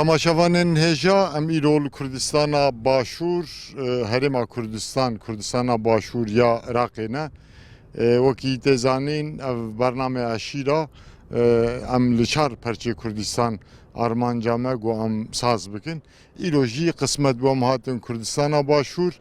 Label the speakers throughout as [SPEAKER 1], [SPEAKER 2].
[SPEAKER 1] Tamaşavanên hêja em îrol Kurdistana Başûr, Herêma Kurdistana Başûr ya Iraqê ne. Wekî tê zanîn ev bername eşîra em li çar perçê Kurdistan armanca me got em saz bikin. Îro jî qismet bû em hatin Kurdistana Başûr.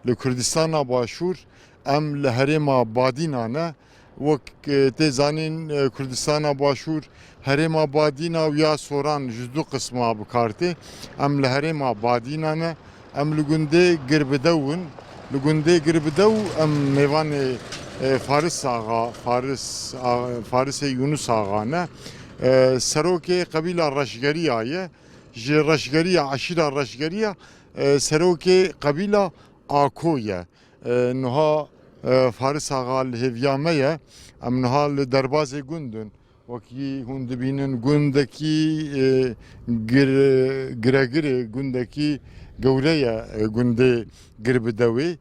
[SPEAKER 1] Li Kurdistana Başûr em li Herêma Badîna ne. Wek tê zanîn Kurdistana Başûr Herêma Badîna û ya Soran ji du qisma bikartê. Em li Herêma Badîna ne. Em li gundê Girbidew in. Li gundê Girbidew em mêvanê Farisê Yunus Axa ne. Serokê qebîla Reşgeriya ye. Ji Reşgeriya eşîra Reşgeriya serokê qebîla Ako ye. Niha Faris Axa li hêviya me ye. Em niha li derbasê gund in. Wekî hûn dibînin gundekî giregirê gundekî gewre ye gundê Girbidewê.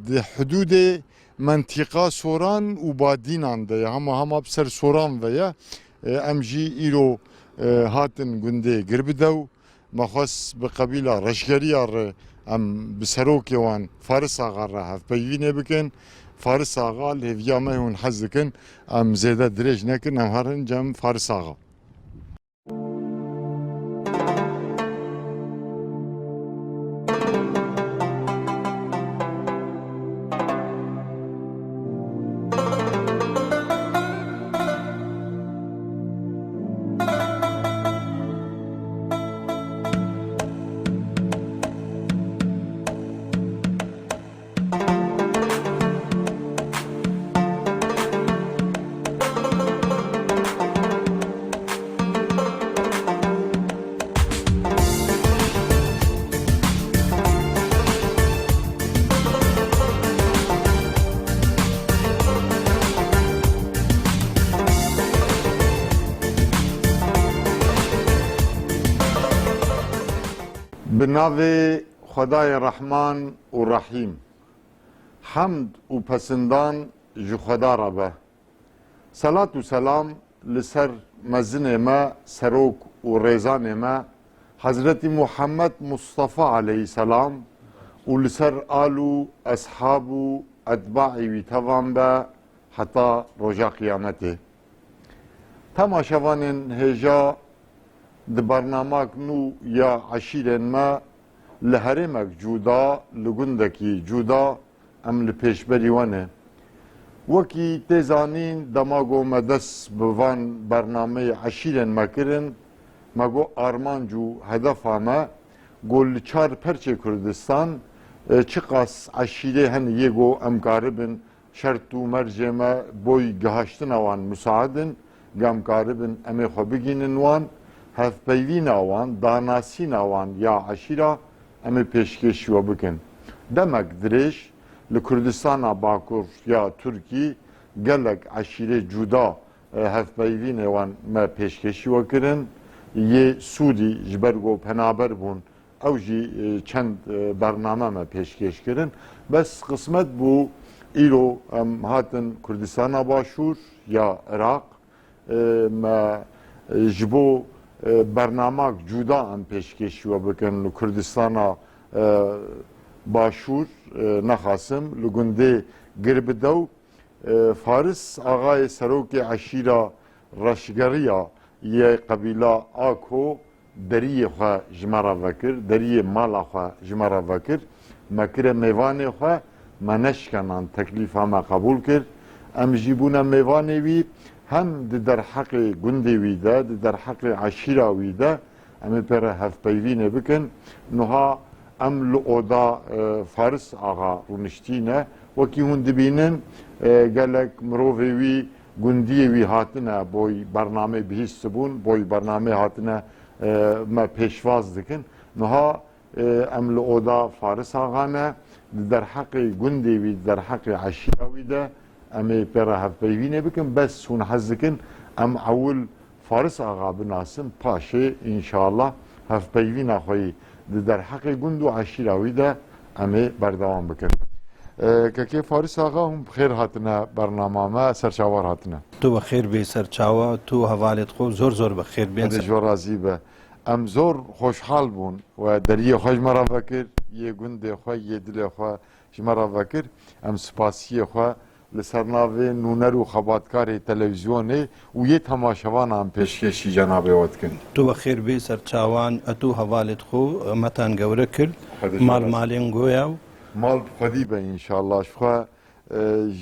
[SPEAKER 1] Di hudûdê mentıqa Soran û Badînan de ye. Hema bi ser Soran ve ye. Em jî îro hatin gundê Girbidew. Me xwest bi qebîla Reşgeriya re em bi serokê wan Faris Axa re hevpeyvînê bikin. Faris Axa li hêviya me hûn hez dikin em zêde dirêj nekin em herin cem Faris Axa. Bi navê Xwedayê Rehman û Rehîm. Hemd û pesindan ji Xweda re be. Selat û selam li ser mezinê me, serok û rêzanê me, Hezretî Muhammed Mustafa aleyhisselam û li ser al û eshab û etbaî wî tevan be heta roja qîyametê. Temaşevanên hêja di bernamak nû ya eşîrên me li herêmek cuda li gundekî cuda em li pêşberî we ne. Wekî tê zanîn dema got me dest bi van bernameyê eşîrên me kirin, me got armanc û hedefa me got li çar perçê Kurdistan çi qas eşîrê hene yê got em karibin şert û mercê me boy gihaştina wan müsaadin, gem karibin em ê xwe bigînin wan. Hevpeyvîna wan, danasîna wan ya eşîra em ê pêşkêşî we bikin. Demek dirêj li Kurdistana Bakur ya Tirkî gelek eşîrê cuda hevpeyvînê wan me pêşkêşî we kirin. Yê Sûdî ji ber got penaber bûn ew jî çend bername me pêşkêş kirin. Bes qismet bû îro em hatin Kurdistana Başûr ya Iraq me ji bo bernamak cuda em pêşkêşî we bikin li Kurdistana Başûr nexasim li gundê Girbidew Faris Axayê serokê eşîra Reşgeriya yê qebîla Ako deriyê xwe ji me re vekir, deriyê mala xwe ji me re vekir, me kire mêvanê xwe, me neşkenan teklîfa me qebûl kir. Em jî bûne mêvanê wî hem di derheqê gundê wî de, di derheqê eşîra wî de em ê pere hevpeyvînê bikin. Niha em li oda Faris Axa rûniştîne, wekî hûn dibînin gelek mirovê wî gundiyê wî hatine boy bernamê bihîst bûn, boy bernamê hatine me pêşvaz dikin. Niha em li oda Faris Axa ne, di derheqê gundê wî, di derheqê eşîra wî de em ê pere hevpeyvînê bikin. Bes hûn hez dikin em ewil Faris Axa binasin, paşê înşallah hevpeyvîna xwe yî di derheqê gund û eşîra wî de em ê berdewam bikin. Kekê Faris Axa hûn bi xêr hatine bernama me serçavar hatine.
[SPEAKER 2] Tu bi xêr bê serçawa, tu hevalê xwe zor zor bi xêr bê.
[SPEAKER 1] Ji we razî be. ام زور خوشحال بون و دریه خوش مرا بکر یه گند خو یه دل خو جمرا بکر ام سپاسی خو لسرناوی نونر و خباتکار تلویزیونه و یه تماشاوان هم پیشکشی جناب واتکن
[SPEAKER 2] تو بخیر بی سرچاوان اتو حوالت خو متان گوره کرد مال مالین گویا
[SPEAKER 1] مال خودی به انشالله شخوا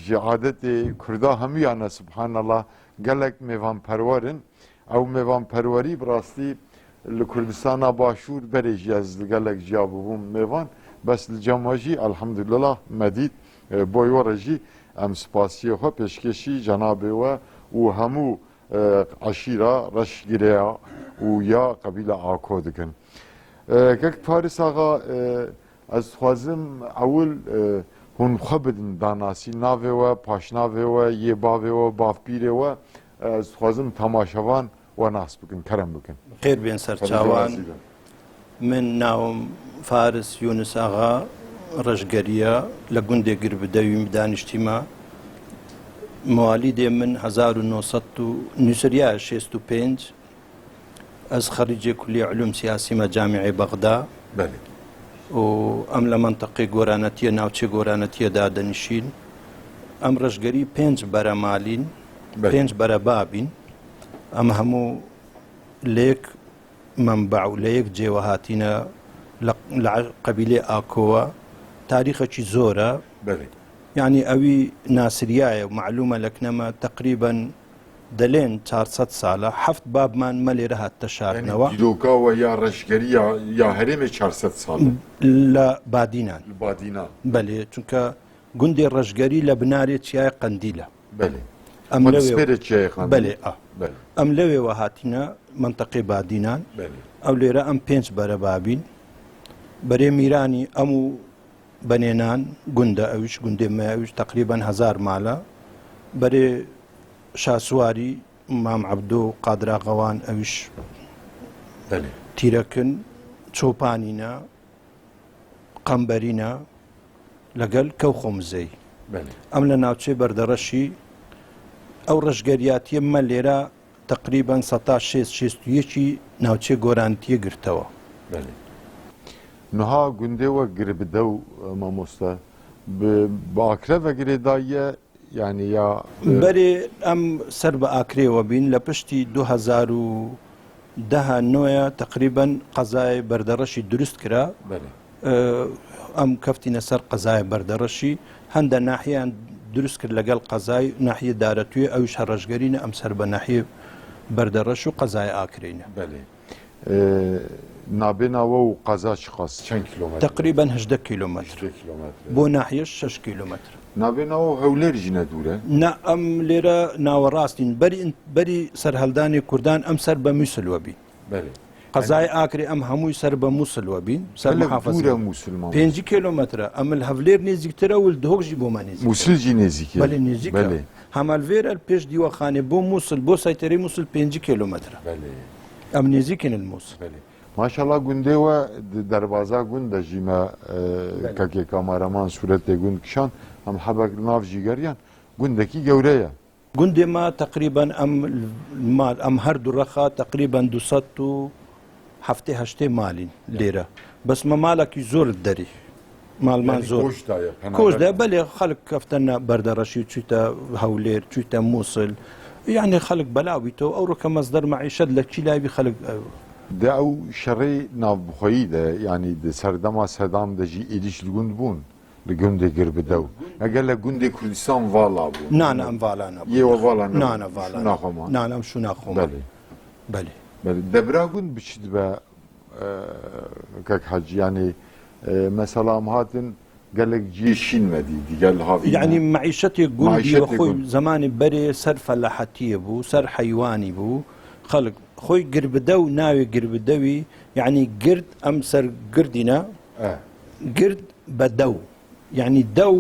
[SPEAKER 1] جعادت کردا همیانه سبحان الله گلک میوان پروارن او میوان پرواری براستی لکردستان باشور بريج از گلک جابوم میوان بس الجماجي الحمد لله مدید بوی ورجی ام سپاسی خو پیشکشی جناب و همو عشیره رش گریا و یا قبیله آکو دکن که پاریس آقا از خوازم اول هون خبدن داناسی ناوه و پاشناوه و یه باوه و بافپیره و از خوازم تماشاوان و ناس بکن کرم بکن
[SPEAKER 2] خیر بین سرچاوان من ناوم فارس یونس آغا رشگریه لگونده گربدوی دانشتیما موالید من 1965 از خريج كلية علوم سياسية جامعة بغداد
[SPEAKER 1] بله
[SPEAKER 2] و ام لمنطقة گورانتية ناوچه گورانتية دادنشين ام رشگري 5 برا مالين 5 برا بابين ام همو ليك منبع ليك جيوهاتنا لقبيلة آكوا تاريخ زورة
[SPEAKER 1] بله
[SPEAKER 2] يعني اوي ناصرية ومعلومة لك نما تقريبا دلين 400 سالة حفت باب من ملي رها التشارنوا
[SPEAKER 1] yani Didoka ve ya Reşgeri ya hereme 400 sal
[SPEAKER 2] لا بادينان
[SPEAKER 1] badina
[SPEAKER 2] بله چونکە گوندی ڕەشگەری لە بنارێت چیای قەندیلە
[SPEAKER 1] bele
[SPEAKER 2] ئەم لەوێ
[SPEAKER 1] Spere çayxan
[SPEAKER 2] بەێ
[SPEAKER 1] bele
[SPEAKER 2] ئەم لەوێوە هاتینە منتەقی بادینان
[SPEAKER 1] bele
[SPEAKER 2] ئەو لێرە ئەم 5 بەرە بابین بەرێ میرانی ئەم و بەنێنان گوندە ئەویش گوندێ مەویش تقریبان 1000 ماڵە بەرێ شاسواری مام عەبدۆ قادراغەوان ئەویش
[SPEAKER 1] bele
[SPEAKER 2] تیرەکن چۆپانینە قەمبەرینە لەگەڵ کەو خۆمزەی
[SPEAKER 1] bele
[SPEAKER 2] ئەم لە ناوچێ بەردەڕەشی ئەو ڕژگەریاتیە مە لێرە تقریبان 1661 ناوچێ گۆرانتیە گرتەوە
[SPEAKER 1] bele Nuha günde ve girbidev mamosta bi akre ve giredaye yani ya
[SPEAKER 2] بەرێ ئەم سەر بە ئاکرێەوە بین لە پشتی 2010 تقریبان قەزای بەردەڕەشی دروست کرا
[SPEAKER 1] bele
[SPEAKER 2] ئەم کەفتینە سەر قەزای بەردەڕەشی هەندە ناحیان دروست کرد لەگەڵ قەزای ناحیە دارەتوێ ئەوش هەڕەشگەرینە ئەم سەر بە ناحیە بەردەڕەش و قەزای ئاکرینە
[SPEAKER 1] bele nabena ve qaza çıkas çen kilometre
[SPEAKER 2] تقریبا 18 کیلومتر
[SPEAKER 1] 2 kilometre
[SPEAKER 2] بۆ ناحیەش 6 کیلومتر
[SPEAKER 1] nabena ve hevler jine dure
[SPEAKER 2] نا ئەم لێرە ناوەڕاستین بەری سەرهەڵدانی کوردان ئەم سەر بە مووسلوە بین
[SPEAKER 1] bele
[SPEAKER 2] قەزای ئاکری ئەم هەمووی سەر بە مووسلوە بین سەر
[SPEAKER 1] dure
[SPEAKER 2] محافظە
[SPEAKER 1] Müslüman
[SPEAKER 2] 5 کیلومترە ئەم هەولێر نێزیکترە و دهۆکژی بۆ مانێزی
[SPEAKER 1] Musilci neziki
[SPEAKER 2] بەێ نێزیکە
[SPEAKER 1] bele
[SPEAKER 2] هەمالڤێرە پێش دیوەخانێ بۆ مووسل بۆ سایتەری مووسل 5 کیلومترە
[SPEAKER 1] bele
[SPEAKER 2] ئەم نێزیکن المووسل
[SPEAKER 1] bele Maşallah günde ve derbaza günde jime kake kameraman surette gün kişan hem habek nav jigeriyan gündeki gevreye
[SPEAKER 2] گوندێ ما تقریبا ئەم هەردوو ڕەخا تقریبا 270 مالین لێرە بەسمە ماڵێکی زۆر دەری ماڵمان زۆر کۆشدا بەلێ خەڵک کەفتەنە بەردەڕەشی چیتە هەولێر چیتە مووسل یعنی خەڵک بەلاویتەوە ئەو ڕۆکە مەزدەر معیشەت لە چیلایبی خەڵک
[SPEAKER 1] de ew şerê navbixweyî de yanî di serdema sedam de jî êdiş li gund bûn li gundê girbidew eger li gundê Kurdistan vala bû
[SPEAKER 2] نانە ئەم ڤالانە
[SPEAKER 1] yê we vala
[SPEAKER 2] نانە ڤالانە
[SPEAKER 1] naxweman
[SPEAKER 2] نانەم شو ناخۆم
[SPEAKER 1] belê
[SPEAKER 2] بەێ
[SPEAKER 1] belê debra gund biçî dibe kek hecî yanî mesela em hatin gelek ciyê şînmedî digel havî
[SPEAKER 2] يعني معيشتي قندي
[SPEAKER 1] معيشتي
[SPEAKER 2] وخوي
[SPEAKER 1] قند.
[SPEAKER 2] زماني بري سر فلاحتيه بو سر حيواني بو خلق خوي قربدو ناوي قربدوي يعني قرد ام سر قردنا قرد بدو يعني دو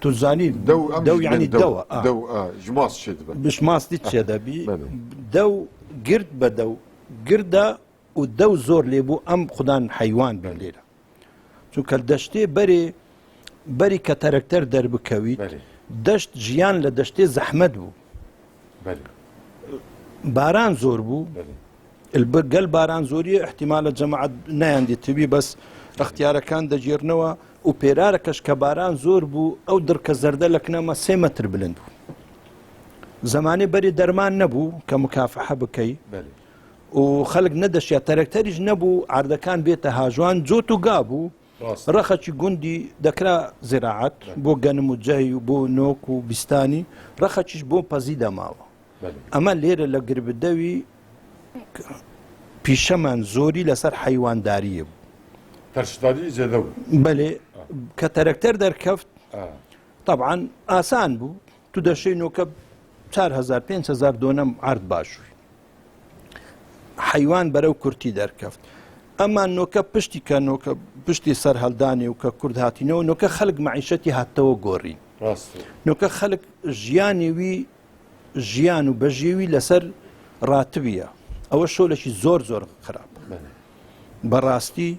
[SPEAKER 2] تزاني
[SPEAKER 1] دو
[SPEAKER 2] يعني دو
[SPEAKER 1] دو جماس شي dibe
[SPEAKER 2] مش ما صديت هذا بي
[SPEAKER 1] بله.
[SPEAKER 2] دو قرد بدو قرده ودو زور ليبو ام خدان حيوان بالليله شو كالدشتي بري كتركتر دربكوي
[SPEAKER 1] belê
[SPEAKER 2] دشت ژیان لە دەشتێ زەحمەت بوو
[SPEAKER 1] belê
[SPEAKER 2] باران زۆر بوو
[SPEAKER 1] belê
[SPEAKER 2] گەل باران زۆریە احتیمالە جەماعەت نایاندی تبی بەس اختیارەکان دەگیرنەوە و پێرارەکەش کە باران زۆر بوو ئەو دڕکە زەردە لە کنەمە 3 مەتر بلند بوو زمانی بەری دەرمان نەبوو کە مکافحە بکەی و خەڵک نەدەشیا تەرەکتەریش نەبوو عاردەکان بێتە هاژوان جۆت و گابوو ڕەخەکی گوندی دەکرا زراعەت بۆ گەنم و جەی و بۆ نۆک و بیستانی ڕەخەکیش بۆ پەزی دەماوە ئەمە لێرە لە گربدەوی پیشەمان زۆری لەسەر حیوانداریە بوو
[SPEAKER 1] تەرشداری زێدە بوو
[SPEAKER 2] بەێ کە تەرەکتەر دەرکەفت طبعاً ئاسان بوو تو دەشەی نۆکە 4,000-5,000 دۆنەم عرض باشووی حیوان بەرەو کورتی دەرکەفت ئەمان نۆکە پشتی کە نۆکە پشتی سەر هەڵدانی و کە کورد هاتینەوە نۆکە خەڵک معیشەتی هاتەوە گۆڕین نۆکە خەڵک ژیانێوی ژیان و بەژێوی لەسەر ڕاتبیە ئەوە شۆلێکی زۆر زۆر خراپ بەڕاستی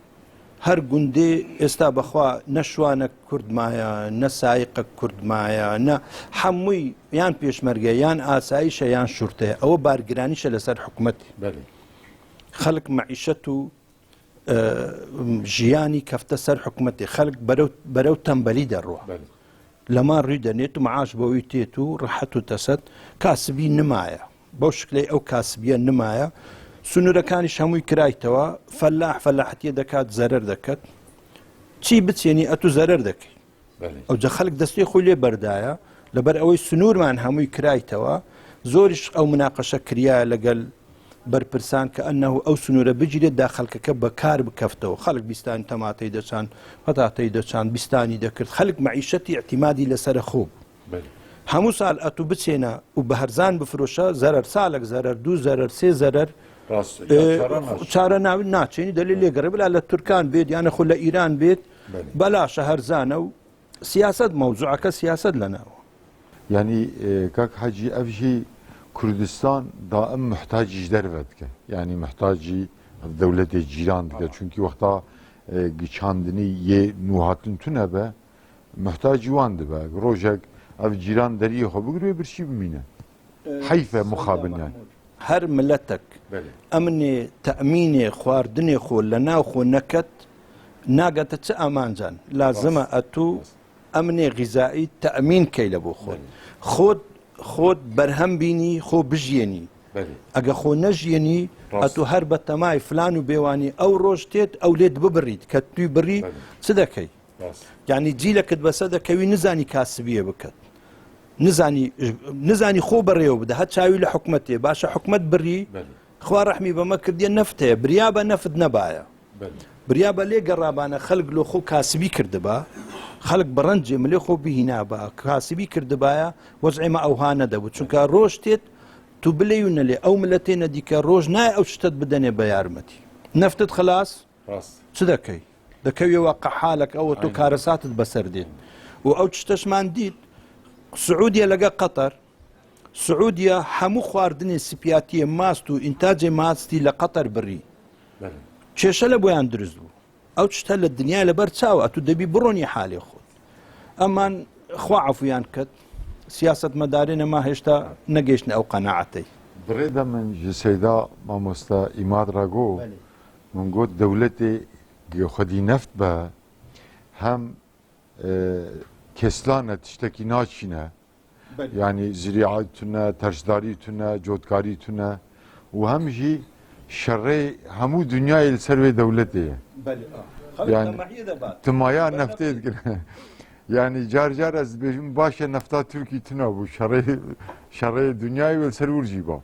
[SPEAKER 2] هەر گوندێ ئێستا بەخوا نەشوانە کوردمایە نەسایقە کوردمایە نە هەمووی یان پێشمەرگە یان ئاساییشە یان شورتەیە ئەوە بارگرانیشە لەسەر حکوومەتی خەڵک معیشەت و ژیانی کەفتە سەر حکوومەتی خەڵک بەرەو تەمبەلی دەڕوە لەمان ڕووی دەنێت و معاش بەوەی تێت و ڕەحەت و تەسەد کاسبی نمایە بەو شکلەی ئەو کاسبیە نمایە سنوورەکانیش هەمووی کرایتەوە فەلاحەتیە دەکات زەرەر دەکات چی بچێنی ئەتو زەرەر دەکەی ئەو جە خەڵک دەستی خۆی لێ بەردایە لەبەر ئەوەی سنوورمان هەمووی کرایتەوە زۆریش ئەو مناقەشە کریایە لەگەل بەرپرسان کە ئەنەه ئەو سنوورە بگیرێت داخەڵکەکە بەکار بکەفتەوە خەڵک بیستانی تەماتەی دەچان پەتاتەی دەچان بیستانی دەکرد خەڵک معیشەتی اعتیمادی لەسرە خۆب هەموو ساڵ ئەتو بچێنە و بە هەرزان بفرۆشە زەرەر ساڵک زەرەر 2 زەرەر 3 زەرەر چارە ناوی ناچێنی دەلی لێگەڕێ بلا لە تورکان بێت یانە خۆ لە ئیران بێت بەلاشە هەرزانە و سیاست مەوزوعەکە سیاست لەناوە
[SPEAKER 1] یعنی کاک حەجی ئەڤژی کوردستان دائم محتاجیش دەرەوە دکە یعنی محتاجی دەولەتێ جیران دکە چونکی وەختا گیچاندنی یێ نوهاتن تونە بە محتاجی وان دەبە ڕۆژێک ئەv جیران دەریە خۆ بگرێ برشی بمینە حیفە مخابنیان
[SPEAKER 2] هەر ملەتێک ئەمنێ تەمینێ خواردنێ خۆ لە ناو خۆ نەکەت ناگەتە چه ئامانجان لازمە ئەتوو ئەمنێ غیزایی تەمین کەی لە بۆ خۆت خۆت بەرهەم بینی خۆ بژێنی ئەگە خۆ نەژێنی ئەتو هەر بە تەمای فلان و بێوانی ئەو ڕۆژ تێت ئەو لێت ببڕیت کە توی بڕی چ دەکەی یعنی جیلەکەت بەسە دەکەوی نزانی کاسبیە بکەت نزانی خۆ بەڕێوە بدە هەت چاوی لە حکومەتێ باشە حکومت بڕی خوا ڕەحمی بەمە کردیە نەفتەیە بریا بە نەفت نەبایە بریا بە لێ گەڕابانە خەڵک لۆ خۆ کاسبی کردبا خەڵک بەڕەنجێ ملێ خۆ بهینابە کاسبی کردبایە وەزعێمە ئەوها نەدەبوو چونکە ڕۆژ تێت تو بلێ و نەلێ ئەو ملەتێ نەدیکە ڕۆژ نای ئەو شتت بدەنێ بە یارمەتی نەفتت خلاص چ دەکەی دەکەویەوە قەحالك ئەوە تۆ کارەساتت بەسەر دێت و ئەو شتەشمان دیت سعودیە لەگە قەتەر سعودیە هەموو خواردنی سپیاتیە ماست و ئینتاجێ ماستی لە قەتەر بڕی کێشە لە بۆیان دروست بوو ئەو شتە لە دنیا لەبەر چاوە ئەتو دەبی بڕۆنی حالێ خۆت ئەمان خوا عەفویان کرد سیاست مەدارێنەما هێشتا نەگەیشتن ئەو قەناعەتەی
[SPEAKER 1] برێدە من ji seyda mamosta îmad ra got min got dewletê xwedî neft be hem keslanet tiştekî naçîne yani zirîat tune terşdarî tune cotkarî tune û hem jî şerrê hemû dünyayê li ser wê dewletê ye yani timaya neftê dikine yani car car ez dibêjim baş e nefta Tirkî tune bû şerrê dünyayê wê li ser wir jî ba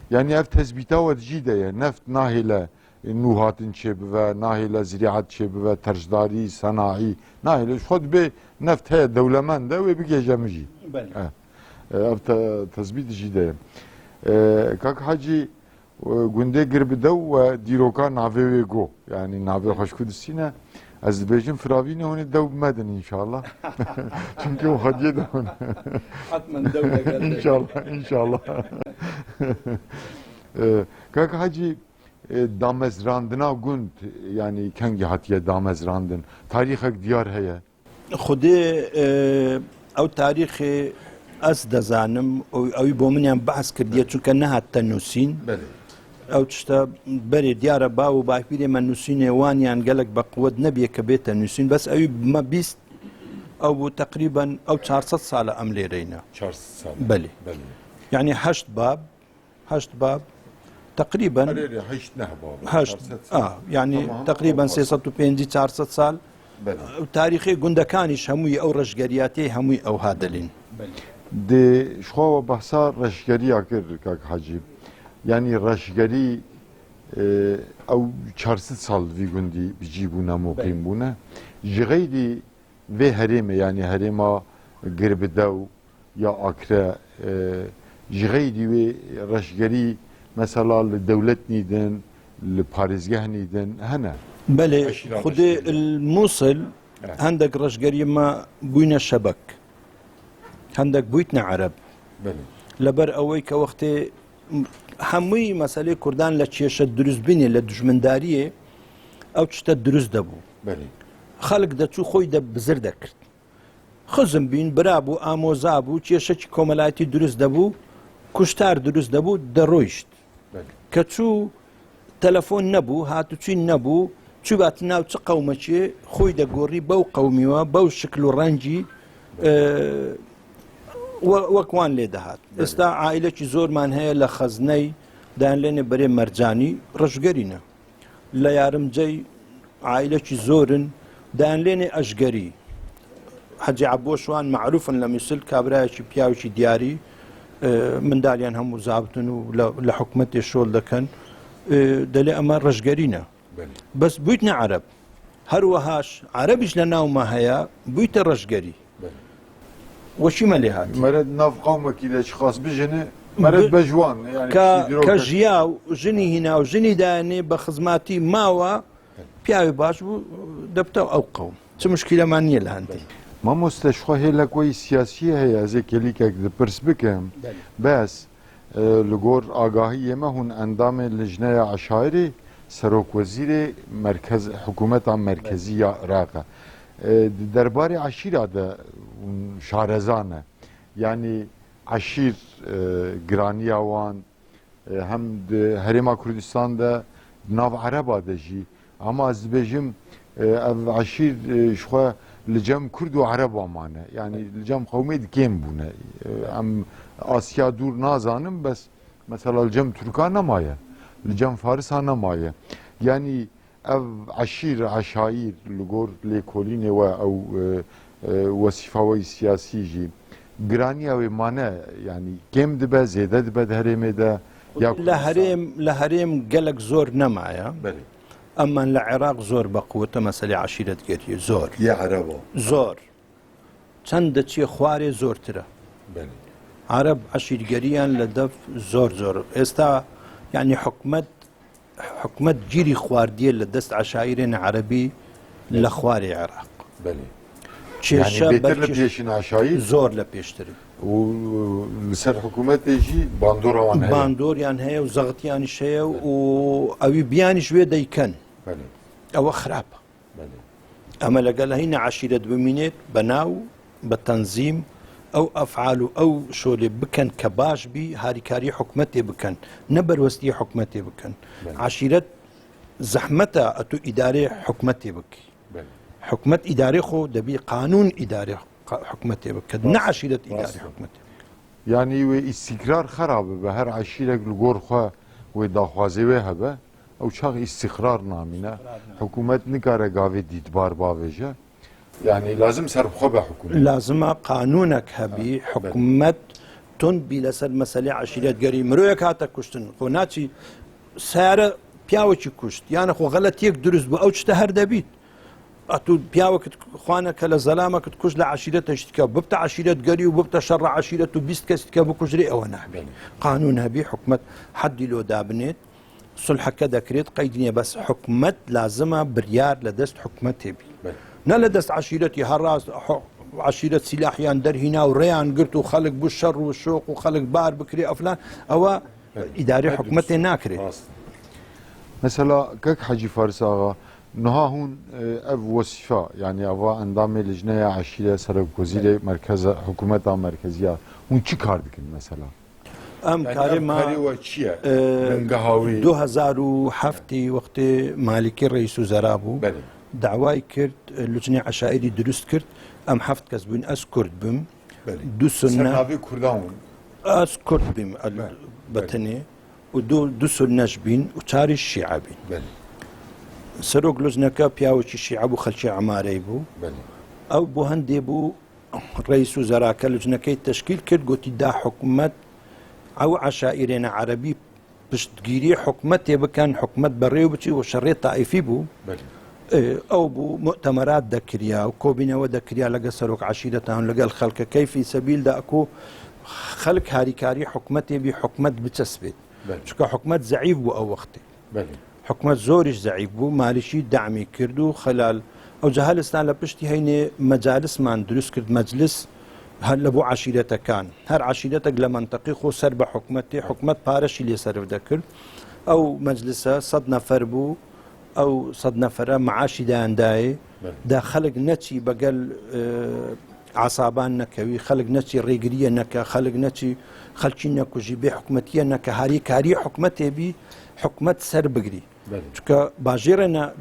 [SPEAKER 1] yani ev tezbîta we jî de ye neft nahêle nû hatin çêbive nahêle zirîat çêbive terşdarî senayî nahêle xwe dibê neft heye dewlemend de wê bigêje min jî ev tezbît jî de ye kak hacî gundê girbidew we dîroka navê wê got yani navê Xweşkurdistî ne ez dibêjim firavînê hûnê dew bimedin înşallah çünkü o hediye de hûn înşallah kak hacî damezrandina gund yani kengî hatiye damezrandin tarîxek diyar heye
[SPEAKER 2] خودێ ئەو تاریخێ ئەس دەزانم ئەوی بۆ منیان بەحس کردیە چونکە نەهاتە نووسین ئەو تشتە بەرێ دیارە باو و باپیرێ مە نووسینێ وانیان گەلک بە قوت نەبیە کە بێتە نووسین بەس ئەوی مە بیست ئەو بوو تقریبا ئەو 400 ساڵە ئەم لێرەینە بەێ یعنی هەشت باب تقریبا یعنی تقریبا 350 ساڵ تاریخی گوندەکانیش هەمووی ئەو ڕژگەریاتی هەمووی ئەو هادەلین
[SPEAKER 1] دێ شخواوە بەسا ڕەشگەریە کرد کاک حەجی ینی ڕەشگەری ئەو 400 ساڵ وی گوندی بجی بوونە مۆقیم بوونە ji غەیری vê herêmê yanî herêma Girbidew ya Akre ji غەیری wê reşgerî mesela li dewlet nîdin li parêzgeh nîdin hene
[SPEAKER 2] بەێ خودێ مووسل هەندێک ڕژگەریمە بووینە شەبک هەندێک بوویتنە عەرب لەبەر ئەوەی کە وەختێ هەمووی مەسلەی کوردان لە کێشە دروستبینێ لە دژمنداریە ئەو شتە دروست دەبوو خەڵک دەچوو خۆی بزر دەکرد خزم بین برابوو ئامۆزا بوو کێشەی کۆمەلایەتی دروست دەبوو کوشتار دروست دەبوو دەڕۆیشت کە چوو تەلەفۆن نەبوو هاتوچین نەبوو چوبات ناو چ قەومەچێ خۆی دەگۆڕی بەو قەومیوە بەو شکل و ڕەنجی وەکوان لێ دەهات ئێستا عائلەکی زۆرمان هەیە لە خەزنەی دایانلێنێ بەرێ مەرجانی ڕژگەرینە لە یارمجەی عائلەکی زۆرن دایانلێنێ ئەشگەری حەجی عەبۆشوان معروفن لە میسل کابرایەکی پیاوێکی دیاری منداڵیان هەموو زابتن و لە حکومەتێ شۆڵ دەکەن دەلێ ئەمە ڕژگەرینە بەس بوویتنە عەرب هەروەهاش عەرەبیش لە ناومە هەیە بوویتە ڕژگەری وەچیمە لێ هات
[SPEAKER 1] مەرد ناو قەومێکی لێکی خاص بژێنێ مەرد بە جوان
[SPEAKER 2] کە ژیا و ژنی هینا و ژنی دایانێ بە خزماتی ماوە پیاوی باش بوو دەبتە ئەو قەوم چ مشکلەمان نییە لە هەندێک
[SPEAKER 1] مامۆستا شخوا هەیە لە کۆی سیاسی هەیە ئەزێکێلیکێک دەپرس بکەم بەس li gor agahî ême hûn endamê lijneya eşairê Serokvezîrê merkez hikûmeta merkezî ya Iraqê di derbarê eşîra de şarezan e yanî eşîr giraniya wan hem di Herêma Kurdistan de nav Ereba de jî ama ez dibêjim ev eşîr ji xwe li cem Kurd û Ereba mane yanî li cem qewmê dikêm bûne em Asya dûr nazanim bes mesela li cem Türkan nemaye li cem Farisa nemaye yanî ev eşîr eşaîr li gor lêkolînê we ew wesîfa we siyasî jî giraniya wê mane yanî kêm dibe zêde dibe di herêmê de
[SPEAKER 2] لە هەرێم gelek zor nemaye ئەمما لە عێراق زۆر بە قوتە مەسەلەی عەشیرەتگەریە زۆر زۆر چەند دەچیە خوارێ زۆرترە عەرەب عەشیرگەریان لە دەف زۆر ئێستا یعنی حکومەت گیری خواردیە لە دەست عەشایرێنە عەرەبی لە خوارێ عێراق کێشە زۆر لە پێشتری
[SPEAKER 1] لەسەر حکوومەتێکی
[SPEAKER 2] باندۆریان هەیە و زەغتیانیش هەیە و ئەوی بیانیش وێ دەیکەن ئەوە خراپە ئەمە لەگەڵ هینە عەشیرەت ببینێت بە ناو بە تەنزیم ئەو ئەفعال و ئەو شۆلێ بکەن کە باش بی هاریکاری حکومەتێ بکەن نەبەروەستی حکومەتێ بکەن عەشیرەت زەحمەتە ئەتو ئیدارێ حکومەتێ بکەی حکومەت ئیدارێ خۆ دەبی قانون ئیدارێ حکومەتێ بکەن نە عەشیرەت ئیداری حکومەتێ
[SPEAKER 1] یعنی وێ ئیسیکرار خراپە بە هەر عەشیرێک li gor xwe wê daxwazê wê hebe ew çax îstixrar namîne hikûmet nikare gavê dîtbar bavêje yani lazim serxwe be hikûmet
[SPEAKER 2] لازمە قانونێک هەبی حکومەت تون بی لەسەر مەسەلەی عەشیرەتگەری مرۆیەک هاتە کوشتن خۆ ناچی سارە پیاوەکی کوشت یانە خۆ غەلەتیەک دروست بوو ئەو شتە هەر دەبیت ئەتو پیاوەکت خوانەکە لە زەلامەکت کوش لە عەشیرەتەشتکە ببتە عەشیرەتگەری و ببتە شەڕە عەشیرەت و 20 کەسیکە بکوژری ئەوە نابێت قانون هەبی حکومەت حەدی لۆ دابنێت سولحەکە دەکرێت قەید نییە بەس حکومەت لازمە بریار لە دەست حکومەتێ بی نە لە دەست عەشیرەتی هەڕاست عەشیرەت سیلاحیان دەرهینا و ڕێیان گرت و خەڵک بوو شەڕ و شۆق و خەڵک بار بکرێ ئەفلان ئەوە ئیداری حکومەتێ ناکرێت
[SPEAKER 1] mesela kek Hacı Faris ağa niha hûn ev wesîfa yani ava endamê lijneya eşîrê Serokvezîrê merkeza hikûmeta merkeziya hûn çi kar dikin mesela
[SPEAKER 2] ئەم کارێمە
[SPEAKER 1] کاریوە چییە گەهاوی
[SPEAKER 2] 2007 وەختی مالیکی ڕئیس وزەرا بوو
[SPEAKER 1] بەێ
[SPEAKER 2] داوای کرد لوجنەی عەشائیری دروست کرد ئەم 7 کەس بووین ئەس کورد بم دوو سنە
[SPEAKER 1] ناوی کورداون
[SPEAKER 2] ئەس کورد بیم بەتەنێ و دوو سنەش بین و چاری شیعە بین سەرۆک لوجنەکە پیاوەکی شیعە بوو خەلکی عەمارەی بوو ئەو بۆ هەندێ بوو ڕئیس وزەراکە لوجنەکەی تەشکیل کرد گوتی دا حکومەت ئەو عەشائیرێنە عەرەبی پشتگیری حکومەتێ بکەن حکومەت بەڕێو بچی و شەڕێ تائیفی بوو ئەو بوو مؤتەمەرات دەکریا و کۆبینەوە دەکریا لەگە سەرۆک عەشیرەتان لەگەڵ خەڵکەکەی فی سەبیلدا ئەکۆ خەڵک هاریکاری حکومەتێ بی حکومەت بچەسبێت چونکە حکومەت زەعیف بوو ئەو وەختێ حکومەت زۆریش زەعیف بوو مالیشی دامی کرد و خەلال ئەو جەهالستان لە پشتی هەینێ مەجالسمان دروست کرد مەجلس هەر لە بۆ عەشیرەتەکان هەر عەشیرەتێک لە منتەقی خۆ سەر بە حکومەتێ حکومەت پارەشی لێ سەرف دەکرد ئەو مەجلسە 100 نەفەر بوو ئەو 100 نەفەرە معاشی دایاندایێ دا خەڵک نەچی بەگەل عسابان نەکەوی خەڵک نەچی ڕێگریە نەکە خەڵک نەچی خەلکی نەکوژی بێ حکومەتیە نەکە هاریکاری حکومەتێ بی حکومەت سەر بگری چکە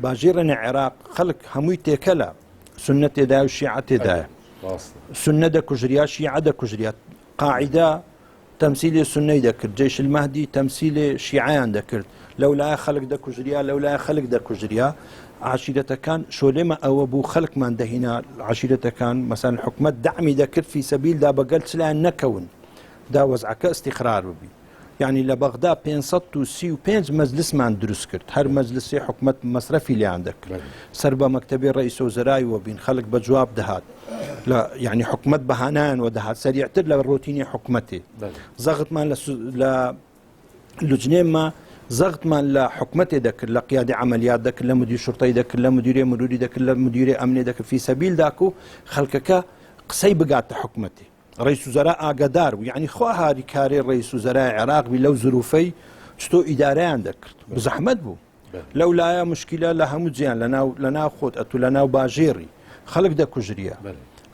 [SPEAKER 2] باژێرەنە عێراق خەڵک هەمووی تێکەلە سنە تێدا و شیعە تێدایە سنە دەکوژریا شیعە دەکوژریا قاعیدا تەمسیلی سنەی دەکرد جەیش المەهدی تەمسیلی شیعەیان دەکرد لەولایە خەڵک دەکوژریا لەولایە خەڵک دەکوژریا عشیرەتەکان شۆلێمە ئەوە بوو خەڵکمان دەهینا عشیرەتەکان مەسەن حکومەت دعمی دەکرد فی سەبیلدا بەگەل چلایان نەکەون دا وەزعەکە استیقرار ببی یعنی لە بەغدا 535 مەجلسمان دروست کرد هەر مەجلسی حکومەت مەسرەفی لیان دەکرد سەر بە مەکتەبی ڕئیس وزەرای وەبین خەڵک بە جواب دەهات یعنی حکومەت بەهانایان وەدەهات سەریعتر لە ڕۆتینی حکومەتێ زەغتمان لە لوجنێمە زەغتمان لە حکومەتێ دەکرد لە قیادی عملیات دەکرد لە مدیر شورتەی دەکرد لە مدیرێ مروری دەکرد لە مدیرێ ئەمنێ دەکرد فی سەبیلداک و خەڵکەکە قسەی بگاتە حکومەتێ ڕئیس وزەرا ئاگادار بوو یعنی خوا هاریکارێ ڕئیس وزەرای عێراق بی لەو زروفەی چتۆ ئیدارەیان دەکرد بزەحمەت بوو لەولایە مشکلە لە هەموو جیان لەناو خۆت ئەتو لەناو باژێڕی خەڵک دەکوژریە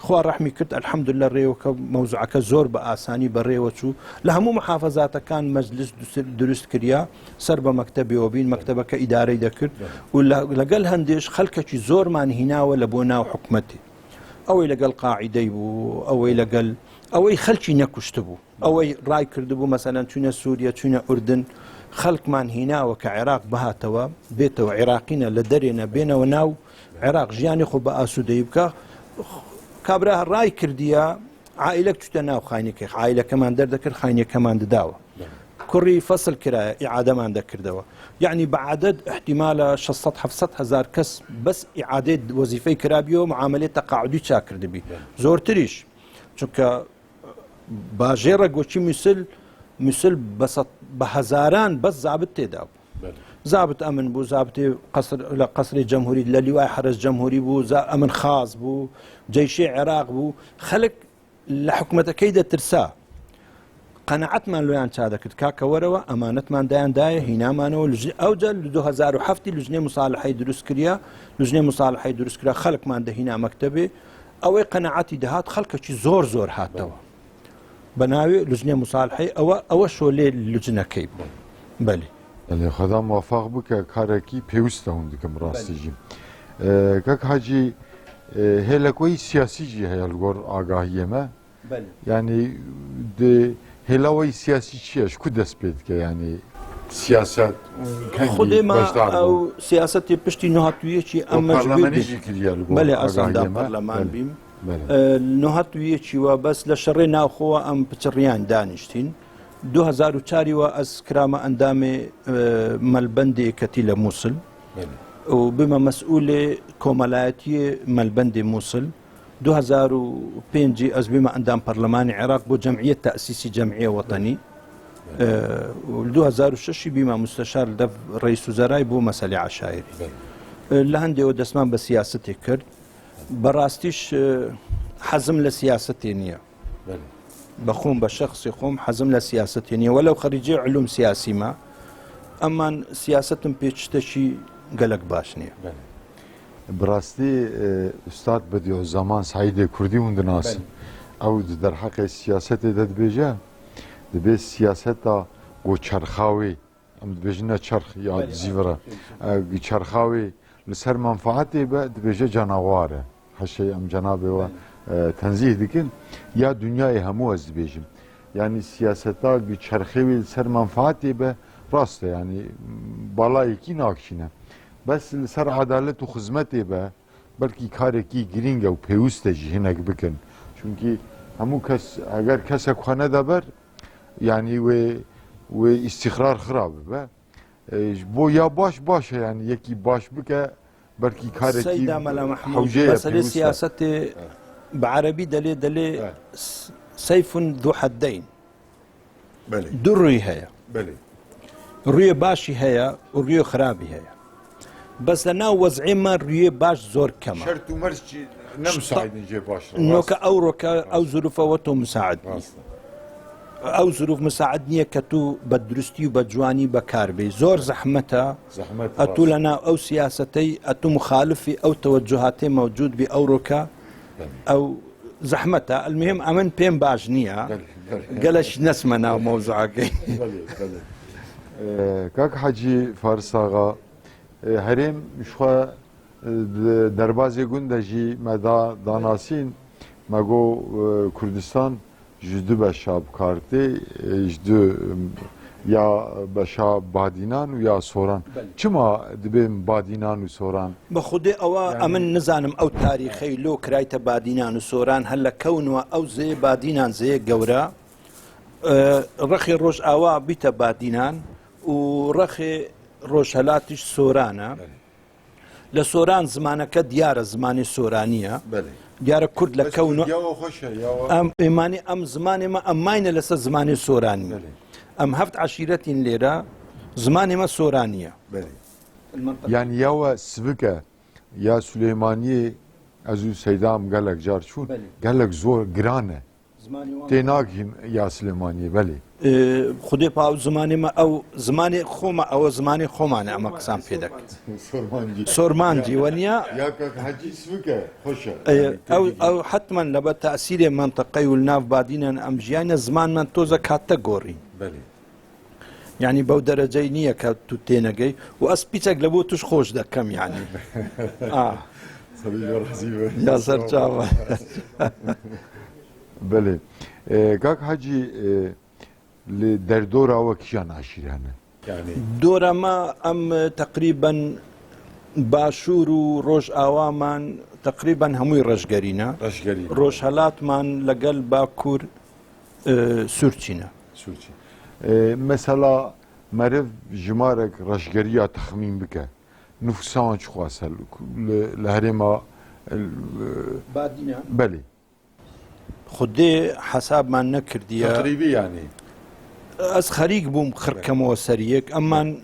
[SPEAKER 2] خوا ڕەحمی کرد الحەمدولله ڕێوەکە مەوزوعەکە زۆر بە ئاسانی بەڕێوە چوو لە هەموو محافەزاتەکان مەجلس دروست کریا سەر بە مەکتەبێەوە بین مەکتەبەکە ئیدارەی دەکرد و لەگەڵ هەندێش خەڵکەکی زۆرمان هیناوە لە بۆ ناو حکومەتی ئەوەی لەگەڵ قاعیدەی بوو ئەوەی لەگەڵ ئەوەی خەلکی نەکوشت بوو ئەوەی ڕای کردبوو مەسەلەن چونە سووریا چونە ئوردن خەڵکمان هیناوە کە عێراق بهاتەوە بێتەوە عێراقینە لە دەرێنە بێنەوە ناو عێراق ژیانی خۆ بە ئاسوودەی بکە کابرا ڕای کردیە عائلەک چتە ناو خاینەکەی عائلەکەمان دەردەکرد خاینەکەمان دداوە کوڕی فەسل کرایە ئیعادەمان دەکردەوە یعنی بەعادەد احتیمالە 600-700 هزار کەس بەس ئیعادەی وەزیفەی کرابیەوە معاملەی تەقاعودی چاکردبی زۆرتریش چونکە باژێڕە گۆچی مووسل بە هەزاران بەس زابت تێدا بوو زابت ئەمن بوو زابتێ لە قەسری جەمهوری لە لیوای حرس جەمهوری بوو ئەمن خاص بوو جەیشی عێراق بوو خەڵک لە حکومەتەکەی دەترسا قەنەعەتمان لۆیان چا دەکرد کاکەوەرەوە ئەمانەتمان دایاندایە هینامانەوە ئەوجە لە 2007 لوجنەی مساڵحەی دروست کردیا لوجنەی مساڵحەی دروست کرا خەڵکمان دەهینا مەکتەبێ ئەوەی قەنەعەتی دەهات خەڵکەکی زۆر هاتەوە بە ناوی لوجنەی مساڵحەی ئەوە شۆلێ لوجنەکەی بوو بەێ
[SPEAKER 1] خدا موفق بکە کارێکی پێویستە هەون دکەم ڕاستیژیم کەک حاجی هێلەکۆی سیاسیجی هەیە لەگۆڕ ئاگاهیەمە ینی هێلاوەی سیاسی چیەش کو دەست پێت کە ینی سیاست
[SPEAKER 2] خودێمە ئەو سیاسەتی پشتی نهاتوویەکی
[SPEAKER 1] ئەمەژی کردیا
[SPEAKER 2] بەێ ئەساندا پەرلەمان بیم نهاتوویەکیوە بەس لە شەڕێ ناوخۆوە ئەم پچڕیان دانیشتین 2004 ئەس کرامە ئەندامێ مەلبەندی کەتی لە مووسل و بمە مەسئولێ کۆمەلایەتی مەلبەندی مووسل 2005 ئەس بمە ئەندام پەرلەمانی عێراق بۆ جەمعیەت تەئسیسی جەمعیە وەتەنی 2006 بیمە مستەشار لە ڕئیس وزەرای بۆ مەسەلەی عەشایری لە هەندێەوە دەستمان بە سیاسەتی کرد بەڕاستیش حەزم لە سیاسەتی نییە بەخۆم بە شەخصی خۆم حەزم لە سیاسەتی نییە وەلەو خەریجێ علوم سیاسیمە ئەمان سیاسەتم پێچتەشی گەلک باش نییە
[SPEAKER 1] بڕاستی ئوستاد بەدیۆ زەمان سعیدێ کوردی هوندناسی ئەو دەرحەقی سیاسەتێ دەدبێژە دەبێت سیاسەتا گۆچەرخاوی ئەم دەبێژنە چرخ یا زیڤرە چرخاوی لەسەر منفعەتێ بە دەبێژە جاناوارە هەشەی ئەم جەنابێەوە تەنزیه dikin ya dünyayê hemû ez dibêjim yani siyaseta çerxêwê li ser menfaatê be rast e yani balayekî nakişîne bes li ser adalet û xizmetê be belkî karekî girîng e û pêwîst e jî hinek bikin çünkü hemû kes eger kesek xwe nedeber yani wê îstixrar xirab be bo ya baş e yani yekî baş bike belkî karekî
[SPEAKER 2] سيدة ملا محمود
[SPEAKER 1] hewceye
[SPEAKER 2] مسألة سياسة بعربي دلي سيف ذو حدين
[SPEAKER 1] Belê
[SPEAKER 2] دري هيا
[SPEAKER 1] belê
[SPEAKER 2] الرؤية باشي هيا والرؤية خرابي هيا بس لنا وضعي ما الرؤية باش زور كما
[SPEAKER 1] şert û merz jî ne müsaidin jê baş
[SPEAKER 2] نوكا أو ركا أو ظروف وتو مساعدني أو ظروف مساعدني كتو بدرستي وبجواني بكاربي زور زحمتها
[SPEAKER 1] زحمت
[SPEAKER 2] أتو لنا أو سياستي أتو مخالفي أو توجهاتي موجود بأوروكا أو زحمتها المهم أمن بين باجنية قالش نسمنا موضوعك
[SPEAKER 1] Kak Hacı Faris Ağa herêm şuxa derbazê gund de jî me da danasîn me got Kurdistan ji du beşa bikartê ji du ya beşa badînan û ya soran çima dibên badînan û soran
[SPEAKER 2] بخودي أوا أمن نزانم أو تاريخي لو كرايت بادينان وسوران هلا كونوا أو زي بادينان زي جورا رخي روش أوا بيت بادينان ورخي روش هلاتش سورانا لسوران زمانك ديار زماني سورانية ديار كرد لكونوا
[SPEAKER 1] ya hoş ya
[SPEAKER 2] أم إيماني أم زماني ما أماين لسه زماني سوراني أم هفت عشيرة ليرة زماني ما سورانية
[SPEAKER 1] yani ya sivike ya Süleymaniye ezû seydam gelek car çûn gelek zor girane tênagîn ya Süleymaniye belê
[SPEAKER 2] خودي باو زماني ما أو زماني خوما أو زماني خومانة أما قسام فيدك
[SPEAKER 1] sormancı
[SPEAKER 2] سورمانجي ونيا
[SPEAKER 1] ya kak hacı sivike hoş
[SPEAKER 2] أو حتما لبا تأثير منطقي والناف بعدين أمجيانا زمان من توزا كاتا غوري
[SPEAKER 1] belê
[SPEAKER 2] يعني بو درجة نية كاتو تيناجي وأسبيتك لبو تش خوش دا كم يعني يا سرچاوا
[SPEAKER 1] belê kak hacı li derdora ve kişan aşirane yani
[SPEAKER 2] دورا ما أم تقريبا باشور وروج آوامان تقريبا هموي رجقرينا
[SPEAKER 1] raşgeri
[SPEAKER 2] روج هلات مان لقل باكور سورتشينا
[SPEAKER 1] Sürçi. Mesela meriv jimarek raşgeriya taxmin bike. Nüfusan çıkasel. Leherema
[SPEAKER 2] بعدين
[SPEAKER 1] belê.
[SPEAKER 2] خدي حساب ما نكرديا
[SPEAKER 1] Takribi yani.
[SPEAKER 2] از خريق بوم خركمو سريك اما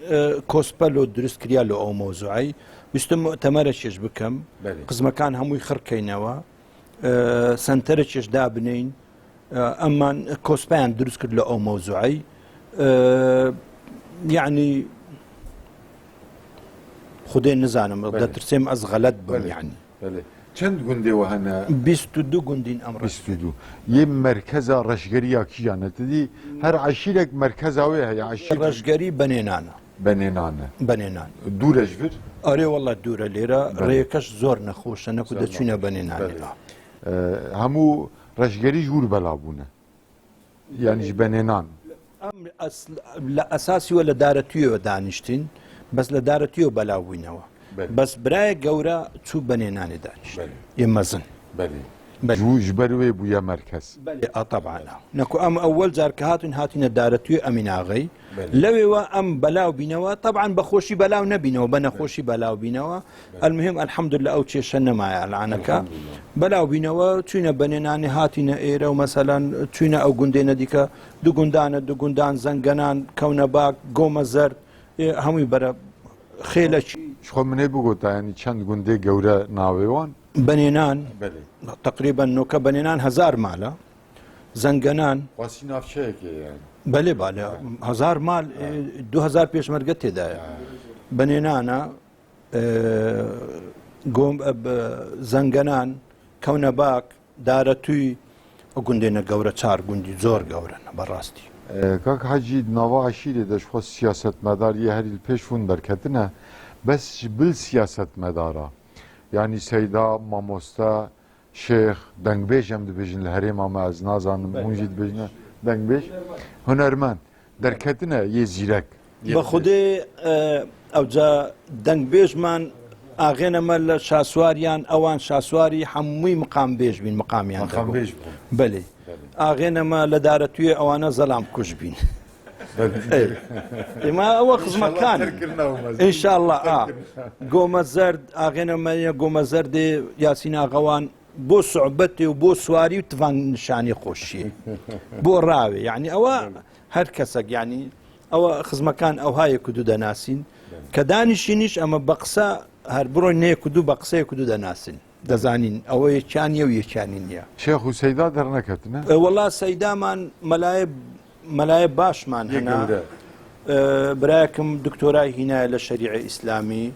[SPEAKER 2] كوسبلو درست كريالو او موضوعي بيستم مؤتمر شيش بكم
[SPEAKER 1] Belê.
[SPEAKER 2] قزم كان هموي خركينوا سنترشش دابنين اما كوسبان درست كرلو او موضوعي يعني خدي نزانم بدأ ترسم از غلط بم
[SPEAKER 1] Belê.
[SPEAKER 2] يعني
[SPEAKER 1] Belê. Çend günde ve hana
[SPEAKER 2] بيستو جندين امر
[SPEAKER 1] istudu. Yem merkeza raşgeriya kiyanet dedi. Her aşirek merkeza ve ya aşir
[SPEAKER 2] الرجقري بنينانا
[SPEAKER 1] benenane.
[SPEAKER 2] بنينان
[SPEAKER 1] Durejvir.
[SPEAKER 2] اري والله دورة ليرة ريكش زور نخوش انا كنت تشينا
[SPEAKER 1] Belê.
[SPEAKER 2] بنينانا
[SPEAKER 1] Hamu raşgeri jur belabune. Yani benenan.
[SPEAKER 2] ام لا اساسي ولا دارتيو دانشتين بس لا دارتيو بلاوينوا
[SPEAKER 1] بله.
[SPEAKER 2] بس براي جورا شو بنينان دانش
[SPEAKER 1] بله.
[SPEAKER 2] يمزن
[SPEAKER 1] Belê.
[SPEAKER 2] Belê.
[SPEAKER 1] Ju jberwe bu ya merkez.
[SPEAKER 2] بلي طبعا نكو ام اول زار كهاتن هاتنا دارتيو اميناغي
[SPEAKER 1] بله.
[SPEAKER 2] لو ام بلاو بينوا طبعا بخوشي بلاو نبينوا بنا خوشي بلاو بينوا المهم الحمد لله او تشي شنا ما العنكا
[SPEAKER 1] الحمد لله.
[SPEAKER 2] بلاو بينوا تشينا بنينان هاتنا ايرا مثلا تشينا او غندينا ديكا دو غندان زنگنان كونباك غومزر همي برا خيلش
[SPEAKER 1] Şu mene bu gota yani çend günde gevre navevan.
[SPEAKER 2] بنينان
[SPEAKER 1] Belê.
[SPEAKER 2] تقريبا نوكا بنينان 1000 مالا زنگنان
[SPEAKER 1] Qasî navçeyeke yani.
[SPEAKER 2] بله بله 1000 مال 2000 پیشمرگه تدا بنینانا قوم زنگنان كونباك دارتوي وقندنا قورة چار قندي زور قورة براستي
[SPEAKER 1] کاک حجی نوا عشیره دشخوا سیاست مداری هری پیش فون درکتنه بس بل سیاست مدارا yani Seyda, Mamosta, Şeyh, Dengbêj em dibêjin li herêma me ez nazanim hûn jî dibêjin Dengbêj hunermend derketine yê zîrek
[SPEAKER 2] بە خودێ ئەوجا دەنگبێژمان ئاغێنەمە لە شاسواریان ئەوان شاسواری هەمووی مقام بێژ بین مقامیان بەێ ئاغێنەمە لە دارەتوێ ئەوانە زەلام کوش بین ئێمە ئەوە خزمەکان ئینشاءالله گۆمە زەرد ئاغێنەمەیە گۆمە زەردێ یاسین ئاغەوان بۆ سوعبەتێ و بۆ سواری و تفان نیشانی خۆشیە بۆ ڕاوێ یعنی ئەوە هەر کەسێک یعنی ئەوە خزمەکان ئەوهایە کودو دەناسین کە دانیشینیش ئەمە بە قسە هەر بڕۆی نێ کودو بە قسەیە کودو دەناسین دەزانین ئەوە یەکیانیە و یەکیانی نییە
[SPEAKER 1] شێخ و سەیدا دەرنەکەتنە
[SPEAKER 2] وەڵا سەیدامان مەلایە باشمان هێنا برایەکم دکتۆرای هینایە لە شەریعە ئیسلامی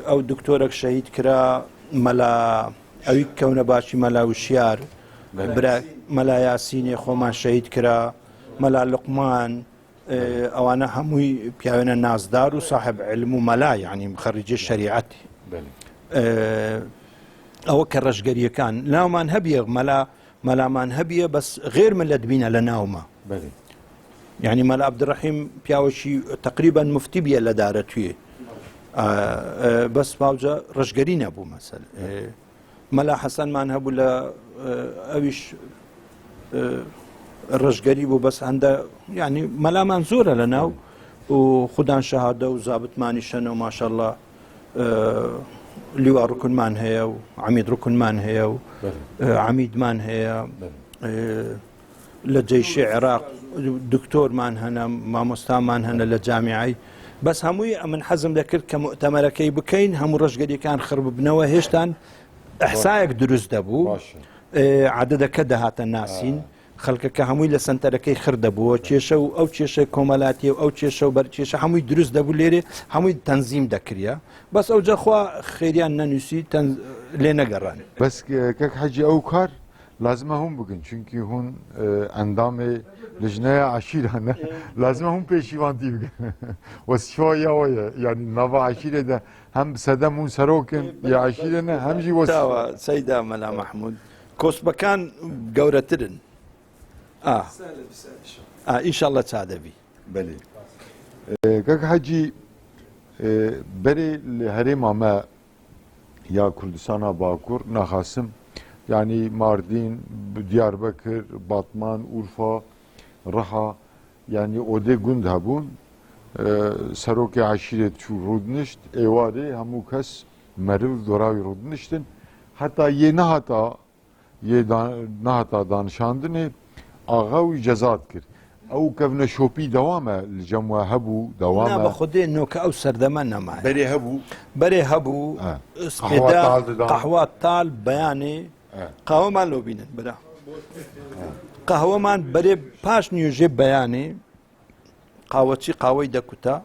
[SPEAKER 2] ئەو دکتۆرێک شەهید کرا مەلا ئەوی کەونە باشی مەلا وشیار مەلا یاسینێ خۆمان شەهید کرا مەلا لوقمان ئەوانە هەمووی پیاوێنە نازدار و صاحب علم و مەلا یعنی خەریجە شەریعەتی ئەوە کە ڕەشگەریەکان ناومان هەبیە مەلامان هەبیە بەس غێر ملت بینە لە ناومە یعنی مەلا عەبدوڕەحیم پیاوەشی تقریبا مفتی بیە لە دارەتوێ بەس باوجە ڕەشگەری نەبوو مەسەل مەلا حەسەنمان هەبوو لە ئەویش ڕژگەری بوو بەس هەندە ینی مەلامان زۆرە لە ناو و خوددان شەهادە و زابتمانی شەنە و ماشەڵڵا لیوا ڕوکنمان هەیە و عەمید ڕوکنمان هەیە و عەمیدمان هەیە لە جەیشی عێراق دکتۆرمان هەنە مامۆستامان هەنە لە جامیعەی بەس هەمووی من حەزم دەکرد کە مؤتەمەرەکەی بکەین هەموو ڕەشگەریەکان خڕ ببنەوە هێشتان ئەحسایەک دروست دەبوو عەدەدەکە دەهاتە ناسین خەڵکەکە هەمووی لە سنتەرەکەی خڕ دەبووە کێشە و ئەو کێشەی کۆمەلاتی و ئەو کێشە و بەرکێشە هەمووی دروست دەبوو لێرێ هەمووی تەنزیم دەکرە بەس ئەو جەخوا خێریان نەنووسی لێ نەگەڕان
[SPEAKER 1] بەس کەک حەجی ئەو کار لازمە هەم بگن چونکی هون ئەندامێ لژنەیە عشیرانە لازمە هەم پێشیوانتی بگن وەسیفایەوەیە ینی ناڤە عشیرێدا هەم سەدەم هون سەرۆکن یا عشیرەنە هەمژی
[SPEAKER 2] وەساوە سەیدا مەلا مەحموود کۆسبەکان گەورەترن ئینشاءڵڵە چادەبی
[SPEAKER 1] بەێ کەک حەجی بەرێ لە هەرێما مە یا کوردستانە باکوور ناخاسم یعنی ماردین دیاربەکر باتمان ئورفا ڕەها یعنی ئۆدێ گوند هەبوون سەرۆکی عشیرێت چوو ڕوودنیشت ئێوارێ هەموو کەس مەرو دۆراوی ڕوودنیشتن هەتا یێ نەهاتا دانشاندنێ ئاغاوی جەزات کرد ئەو کەونە شۆپی دەوامە لە جەموە هەبوو دەوامە
[SPEAKER 2] بە خودێ نۆکە ئەو سەردەمە نەما
[SPEAKER 1] بەرێ
[SPEAKER 2] هەبوو قەحوا تاڵ بەیانێ قاوەمان لۆ بینن برا قەهوەمان بەرێ پاش نیوژێ بەیانێ قاوەچی قاوەی دەکوتا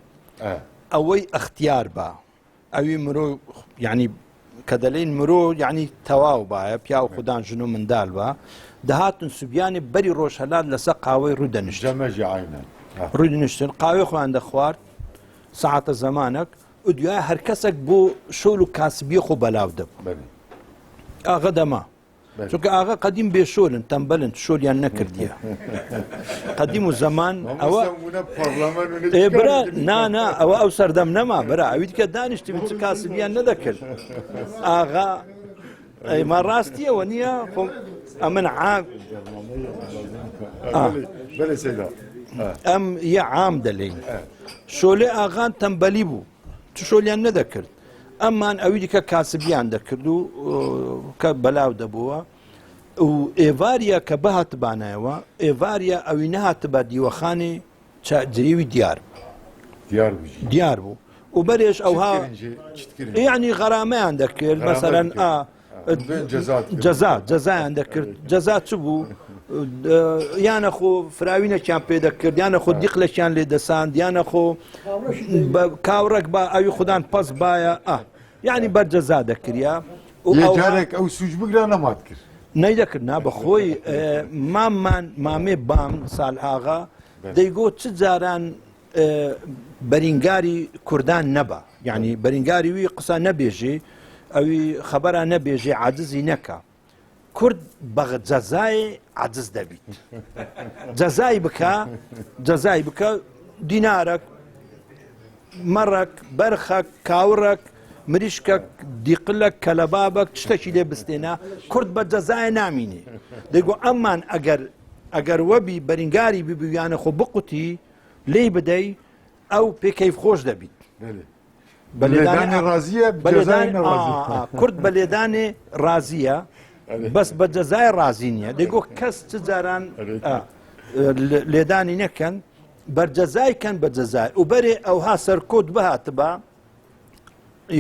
[SPEAKER 2] ئەوەی ئەختیار بە ئەوی مرۆ یعنی کە دەلێن مرۆ یعنی تەواو باە پیا و خوددان ژن و منداڵ بە دەهاتن سوبیانی بەری ڕۆژهەلات لەسەر قاوەی ڕوودەنیشتن قاوێ خۆیان دەخوارد سەعاتە زەمانێک و دوای هەر کەسێک بۆ شۆل و کاسبیە خۆ بەلاو دەبوو ئاغا دەما چونکە ئاغا قەدیم بێشۆلن تەمبەلن شۆلیان نەکردیە قەدیم و زەمان ئەوە برا نانا ئەوە ئەو سەردەم نەما برا ئەویت کە دانیشتی چ کاسبیان نەدەکرد ئاغا ئەیما ڕاستیەوە نییە ئەمن ئەم یە عام دەلێن شۆلێ ئاغان تەمبەلی بوو چ شۆلیان نەدەکرد ئەممان ئەوی دیکە کاسبیان دەکرد و کە بەلاو دەبووە و ئێواریە کە بەهاتبانایەوە ئێواریە ئەوی نەهات بە دیوەخانی جریوی دیار بوو و بەرێش ئەوها یعنی غەرامەیان دەکرد مەسەرەن جەزایان دەکرد جەزا چ بوو یانە خۆ فراوینەکیان پێ دەکرد یانە خۆ دیقلەکیان لێ دەساند یانە خۆ کاوڕێک بە ئەوی خوددان پەس باە یعنی بەرجەزا دەکریا
[SPEAKER 1] جارێک ئەو سوش بگرا نەمات کرد
[SPEAKER 2] نەیدەکردنا بەخۆی مامێ بام ساڵحاغا دەیگۆ چ جاران بەرینگاری کوردان نەبە یعنی بەرینگاری وی قسە نەبێژێ ئەوی خەبەرە نەبێژێ عاجزی نەکە کورد بە جەزای عاجز دەبیت جەزای بکە دینارێک مەڕێک بەرخەک کاوڕێک مریشکەک دیقلەک کەلەبابەک شتێکی لێ بستێنە کورد بە جەزای نامینێ دەیگۆ ئەممان ئەگەر وەبی بەرینگاری ببیانە خۆ بقوتی لێی بدەی ئەو پێکەیف خۆش دەبیت کورد بە لێدانێ ڕازیە بەس بە جەزای ڕازی نییە دەیگۆ کەس چ جاران لێدانی نەکەن بەرجەزایکەن بە جەزای و بەرێ ئەوها سەرکۆت بهاتبە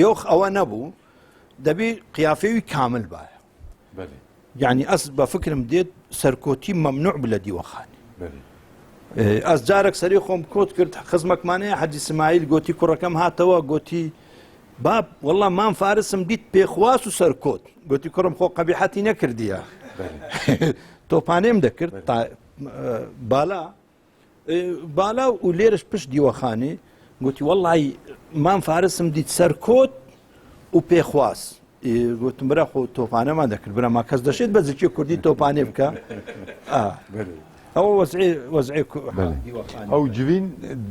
[SPEAKER 2] یۆخ ئەوە نەبوو دەبی قیافەوی کامل باە یعنی ئەس بە فکرم دێت سەرکۆتی مەمنوع بلە دیوەخانی ئەس جارێک سەری خۆم کۆت کرد خزمەکمانەیە حەجی سمایل گوتی کوڕەکەم هاتەوە گوتی باب وەڵڵا مام فارسم دیت پێخواس و سەرکۆت گوتی کوڕم خۆ قەبیحەتی نەکردیە تۆپانێم دەکرد بالا و لێرش پشت دیوەخانێ گوتی وەڵڵی مام فارسم دیت سەرکۆت و پێخواس گوتم برا خۆ تۆپانەمان دەکرد برەما کەس دەشێت بە زیکی کوردی تۆپانێ بکە ئەوە وەزعی
[SPEAKER 1] ئەو جوین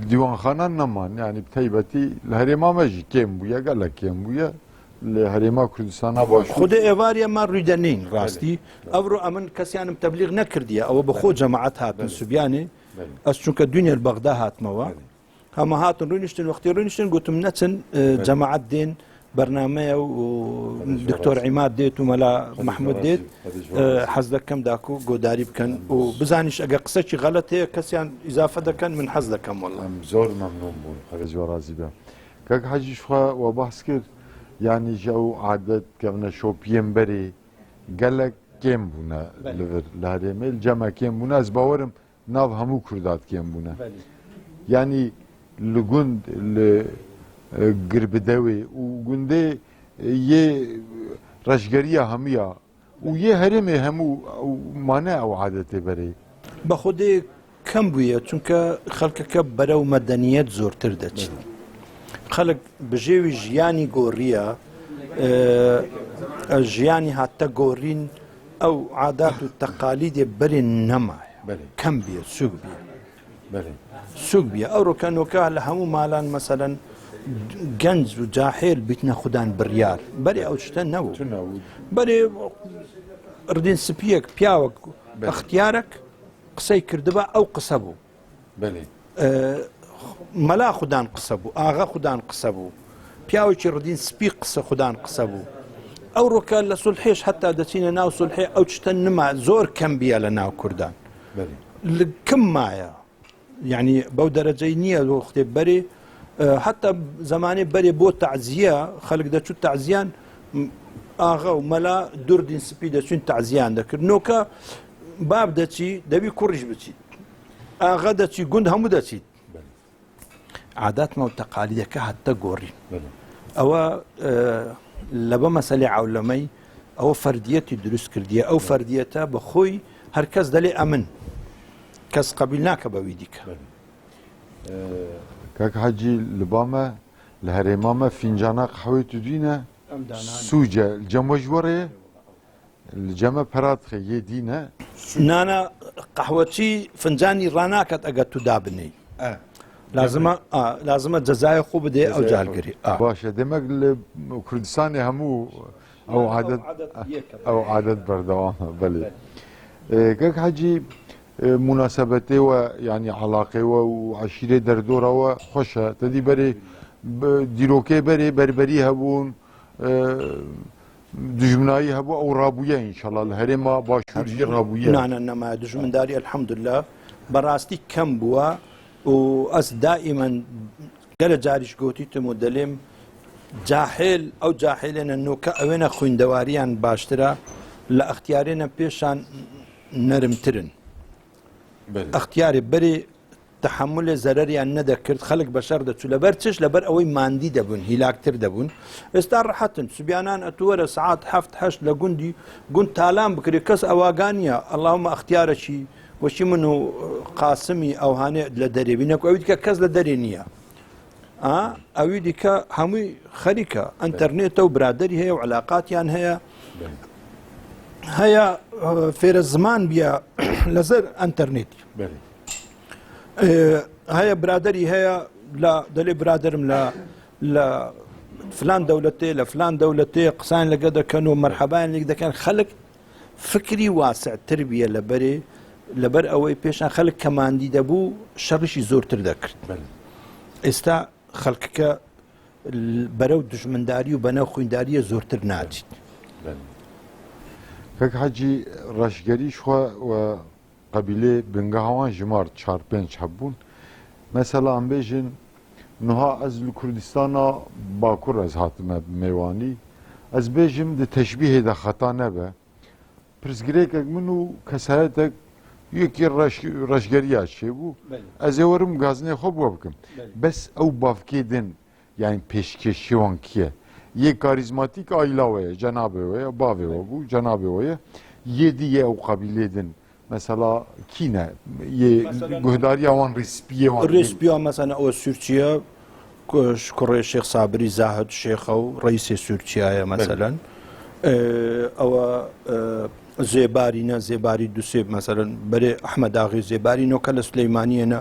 [SPEAKER 1] دیوانخانان نەمان ینی تایبەتی لە هەرێمامەژی کێم بووە گەلە کێم بووە لە هەرێما کوردستانە باش
[SPEAKER 2] خودە ئێواریەمان ڕوویدەنین ڕاستی ئەوڕۆ ئەمن کەسیانم تەبلیغ نەکردیە ئەوە بە خۆ جەماعەت هاتن سوبیانێ ئەس چونکە دونیا بەغدا هاتمەوە هەمە هاتن ڕوونیشتن وەختی ڕوونیشتن گوتم نەچن جەماعەت دێن بەرنامەیە و دکتۆر عیماد دێت و مەلا مححمود دێت حەز دەکەم داکو گۆداری بکەن و بزانیش ئەگە قسەی غەڵەت هەیە کەسیان ئیزافە دەکەن من حەز دەکەم وەڵام
[SPEAKER 1] زۆر مەمنون بوون خەرجوە ڕازی بە کەک حەجیشخوا وە باس کرد ینی ژە و عادەت کەونە شۆپیەم بەرێ گەلک کێم بوونە لە هەرێمێل جەمە کێم بوونە ئەس باوەرم ناو هەموو کوردات کێم بوونە ینی لە گوند گربدەوێ و گوندێ یێ ڕەشگەریە هەمویە و یێ هەرێمێ هەموو مانە ئەو عادەتێ بەرێ
[SPEAKER 2] بە خودێ کەم بووە چونکە خەڵکەکە بەرەو مەدەنیەت زۆرتر دەچێت خەڵک بژێوی ژیانی گۆڕیە ژیانی هاتە گۆڕین ئەو عادات و تەقالیدێ بەرێ نەمایە کەم بێ سوک بێ سوک بێ ئەو ڕۆکەنۆکە لە هەموو ماڵان مەسەلەن گەنج و جاحێل بیتنە خوددان بڕیار بەرێ ئەو شتە نەبوو بەرێ ڕدین سپیەک پیاوەک ئەختیارێک قسەی کردبە ئەو قسە بوو مەلا خوددان قسە بوو ئاغا خوددان قسە بوو پیاوێکی ڕدین سپی قسە خوددان قسە بوو ئەو ڕۆکە لە سولحێش هەتا دەچینە ناو سولحێ ئەو شتە نما زۆر کەم بیە لە ناو کوردان کم مایە یعنی بەو دەرەجەی نییە وەختێ بەرێ حتا زمانێ بەرێ بۆ تەعزیە خەڵک دەچوو تەعزیان ئاغا و مەلا دوردین سپی دەچوین تەعزیان دەکرد نۆکە باب دەچی دەبی کوڕیش بچیت ئاغا دەچی گوند هەموو دەچیت عاداتمە و تەقالیدەکە هەتە گۆڕین ئەوە لە بە مەسەلەی عەولەمەی ئەوە فەردیەتی دروست کردیە ئەو فەردیەتە بە خۆی هەر کەس دەلێ ئەمن کەس قەبیل ناکە بەوی دیکە
[SPEAKER 1] کاک حەجی لە بامە لە هەرێمامە فینجانە قەحوەی تو دوینە سووجە جەمە ژوەڕێ جەمە پەراتخە یێ دینە
[SPEAKER 2] نانە قەحوەچی فنجانی ڕناکات ئەگەر تو دابنەی لازمە جەزای خۆ بدێ ئەو جالگەری
[SPEAKER 1] باشە دەمەک لە کوردستانی هەموو ئەو عادەت بەردەوامە بەێ کاک حەجی مناسبەتەوە ینی علاقەوە و عشیرێ دەردۆرەوە خۆشە تەدی بەرێ دیرۆکێ بەرێ بەربەری هەبوون دژمنایی هەبوو ئەو ڕابوویە ئینشەڵا لە هەرێما باشووری ڕابوویە
[SPEAKER 2] نانە نەما دژمنداری ئەلحەمدوللا بەڕاستی کەم بووە و ئەس دائیمەن گەلە جاریش گوتیتم و دەلێم جاحێل ئەو جاحێلێنە نۆکە ئەوێنە خوێندەواریان باشترە لە ئەختیارێنە پێشان نەرمترن ئەختیارێ بەرێ تحمل زەرەریان نەدەکرد خەڵک بەشەر دەچوو لەبەر چش لەبەر ئەوەی ماندی دەبوون هیلاکتر دەبوون ئێستا ڕەحەتن سوبیانان ئەتووەرە سعات هەفت هەشت لە گوندی گوند تالان بکرێت کەس ئەواگانیە ئەڵڵاهومە ئەختیارەکی وەشی من و قاسمی ئەوهانێ لە دەرێ بینەکو ئەوی دیکە کەس لە دەرێ نییە ئەوی دیکە هەمووی خەریکە ئەنتەرنێتە و برادری هەیە و علااقاتیان هەیە فێرە زمان بیە لەسەر ئەنتەرنێتی هەیە برادری هەیە دەلێ برادرم لە فلان دەولەتێ لە فلان دەولەتێ قسان لەگە دەکەن و مەرحەبایان لێک دەکەن خەڵک فکری واسعتر بیە لەبەر ئەوەی پێشان خەڵک کەماندی دەبوو شەڕیشی زۆرتر دەکرد ئێستا خەڵکەکە بەرەو دژمنداری و بەنەو خوێنداریە زۆرتر ناچیت
[SPEAKER 1] کەک حەجی ڕەشگەری شوە قبیلێ بنگەهاوان ژمار 4-5 هەبوون مەسەلا ئەمبێژن نها ئەز لە کوردستانە باکوور ئەز هاتمە میوانی ئەس بێژم دە تەشبیهێدا خەتا نەبە پرسگرێکێک من و کەسایەتێک یەکی ڕەشگەریە چێ بوو ئەز ێ وەرم گازنێ خۆ بووە بکەم بەس ئەو بافکێ دن یان پێشکێشیوان کیە یە کاریزماتیک ئایلاوەیە جەنابێوەیە باوێوە بوو جەنابێوەیە یە دیە ئەو قەبیلێ دن مثلا کینە گوهداریاوان
[SPEAKER 2] ڕێسپیا مەسەنە ئەوە سوورچیە کوڕێ شێخ سابری زاهد شێخە و ڕئیسێ سوورچایە مەسەلەن ئەوە زێبارینە زێباری دووسێ مەسەلەن بەرێ ئەحمەداغی زێباری نۆکە لە سلەیمانیەنە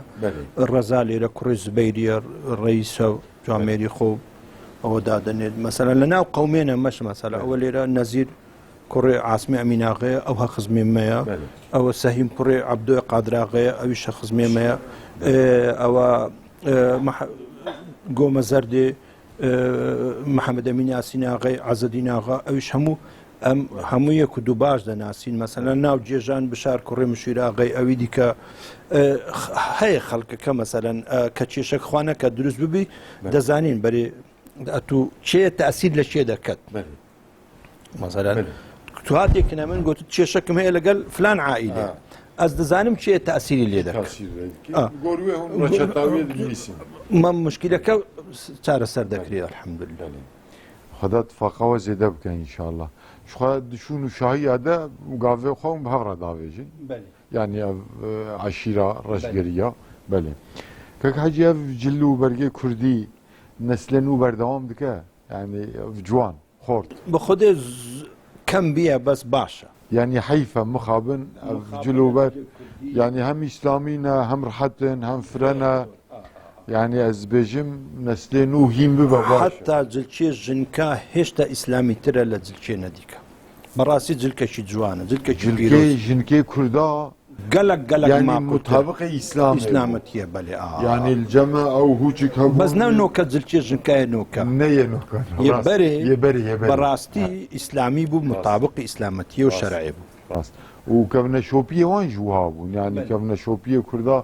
[SPEAKER 2] ڕەزا لێرە کوڕی زبەیریە ڕئیسە جامێری خۆ ئەوە دادەنێت مەسەلەن لە ناو قەومێنە مەش مەسەلە ئەوە لێرە نەزیر کوڕێ عاسمی ئەمیناغەیە ئەو خزمێمەیە ئەوە سەهیم کوڕێ عەبدۆی قادراغەیە ئەویش خزمێمەیە ئەوە گۆمە زەردێ محەممەد ئەمین یاسیناغی عەزەدیناغا ئەویش هەموو یەک و دوو باش دەناسین مەسەلەن ناو جێژان بشار کوڕێ مشیراغی ئەوی دیکە هەیە خەڵکەکە مەسەلەن کە کێشەک خوانە کە دروست ببی دەزانین بەرێ ئەتوو چێ تەئسیر لە شێ دەکەت مەسەلەن تو هاتێکنە من گوت کێشەکەم هەیە لەگەڵ فلان عائیلە ئەس دەزانم چێ تەئسیری لێ دەکات مشکلەکە چارەسەر دەکرێت الحەمدولله
[SPEAKER 1] خدا تفاقەوە زێدە بکەن ئینشاءالله شخوا دشون و شاهیادە گاوێ خۆم هەڕە داوێژین یعنی عەشیرە ڕەشگەریە بەێ کەک حەجی جل و بەرگێ کوردی نەسلێن و بەردەوام دکە یعنی جوان خۆرد
[SPEAKER 2] بە خودێ کەم بیە بەس باشە
[SPEAKER 1] یعنی حیفە مخابن جلوبەر یعنی هەم ئیسلامینە هەم ڕحەتن هەم فرەنە یعنی ئەس بێژم نەسلێن و هیم ببە
[SPEAKER 2] حتا جلچێ ژنکە هێشتا ئیسلامی ترە لە جلچێ نەدیکە بەڕاستی جلکەشی جوانە جلکەشی
[SPEAKER 1] ژنکەی کووردا
[SPEAKER 2] گەلک
[SPEAKER 1] مطابق
[SPEAKER 2] ئیسلامەتیە بەێ
[SPEAKER 1] یعنی الجەمە ئەو هوچێک هەبوو
[SPEAKER 2] بەس نەوکە جلچێ ژنکایە نۆکە
[SPEAKER 1] نەیە
[SPEAKER 2] بەڕاستی ئیسلامی بوو مطابقی ئیسلامەتیە و شەرعی بوو
[SPEAKER 1] ڕاست و کەونە شۆپیە وان جوها بوون یعنی کەونە شۆپیە کووردا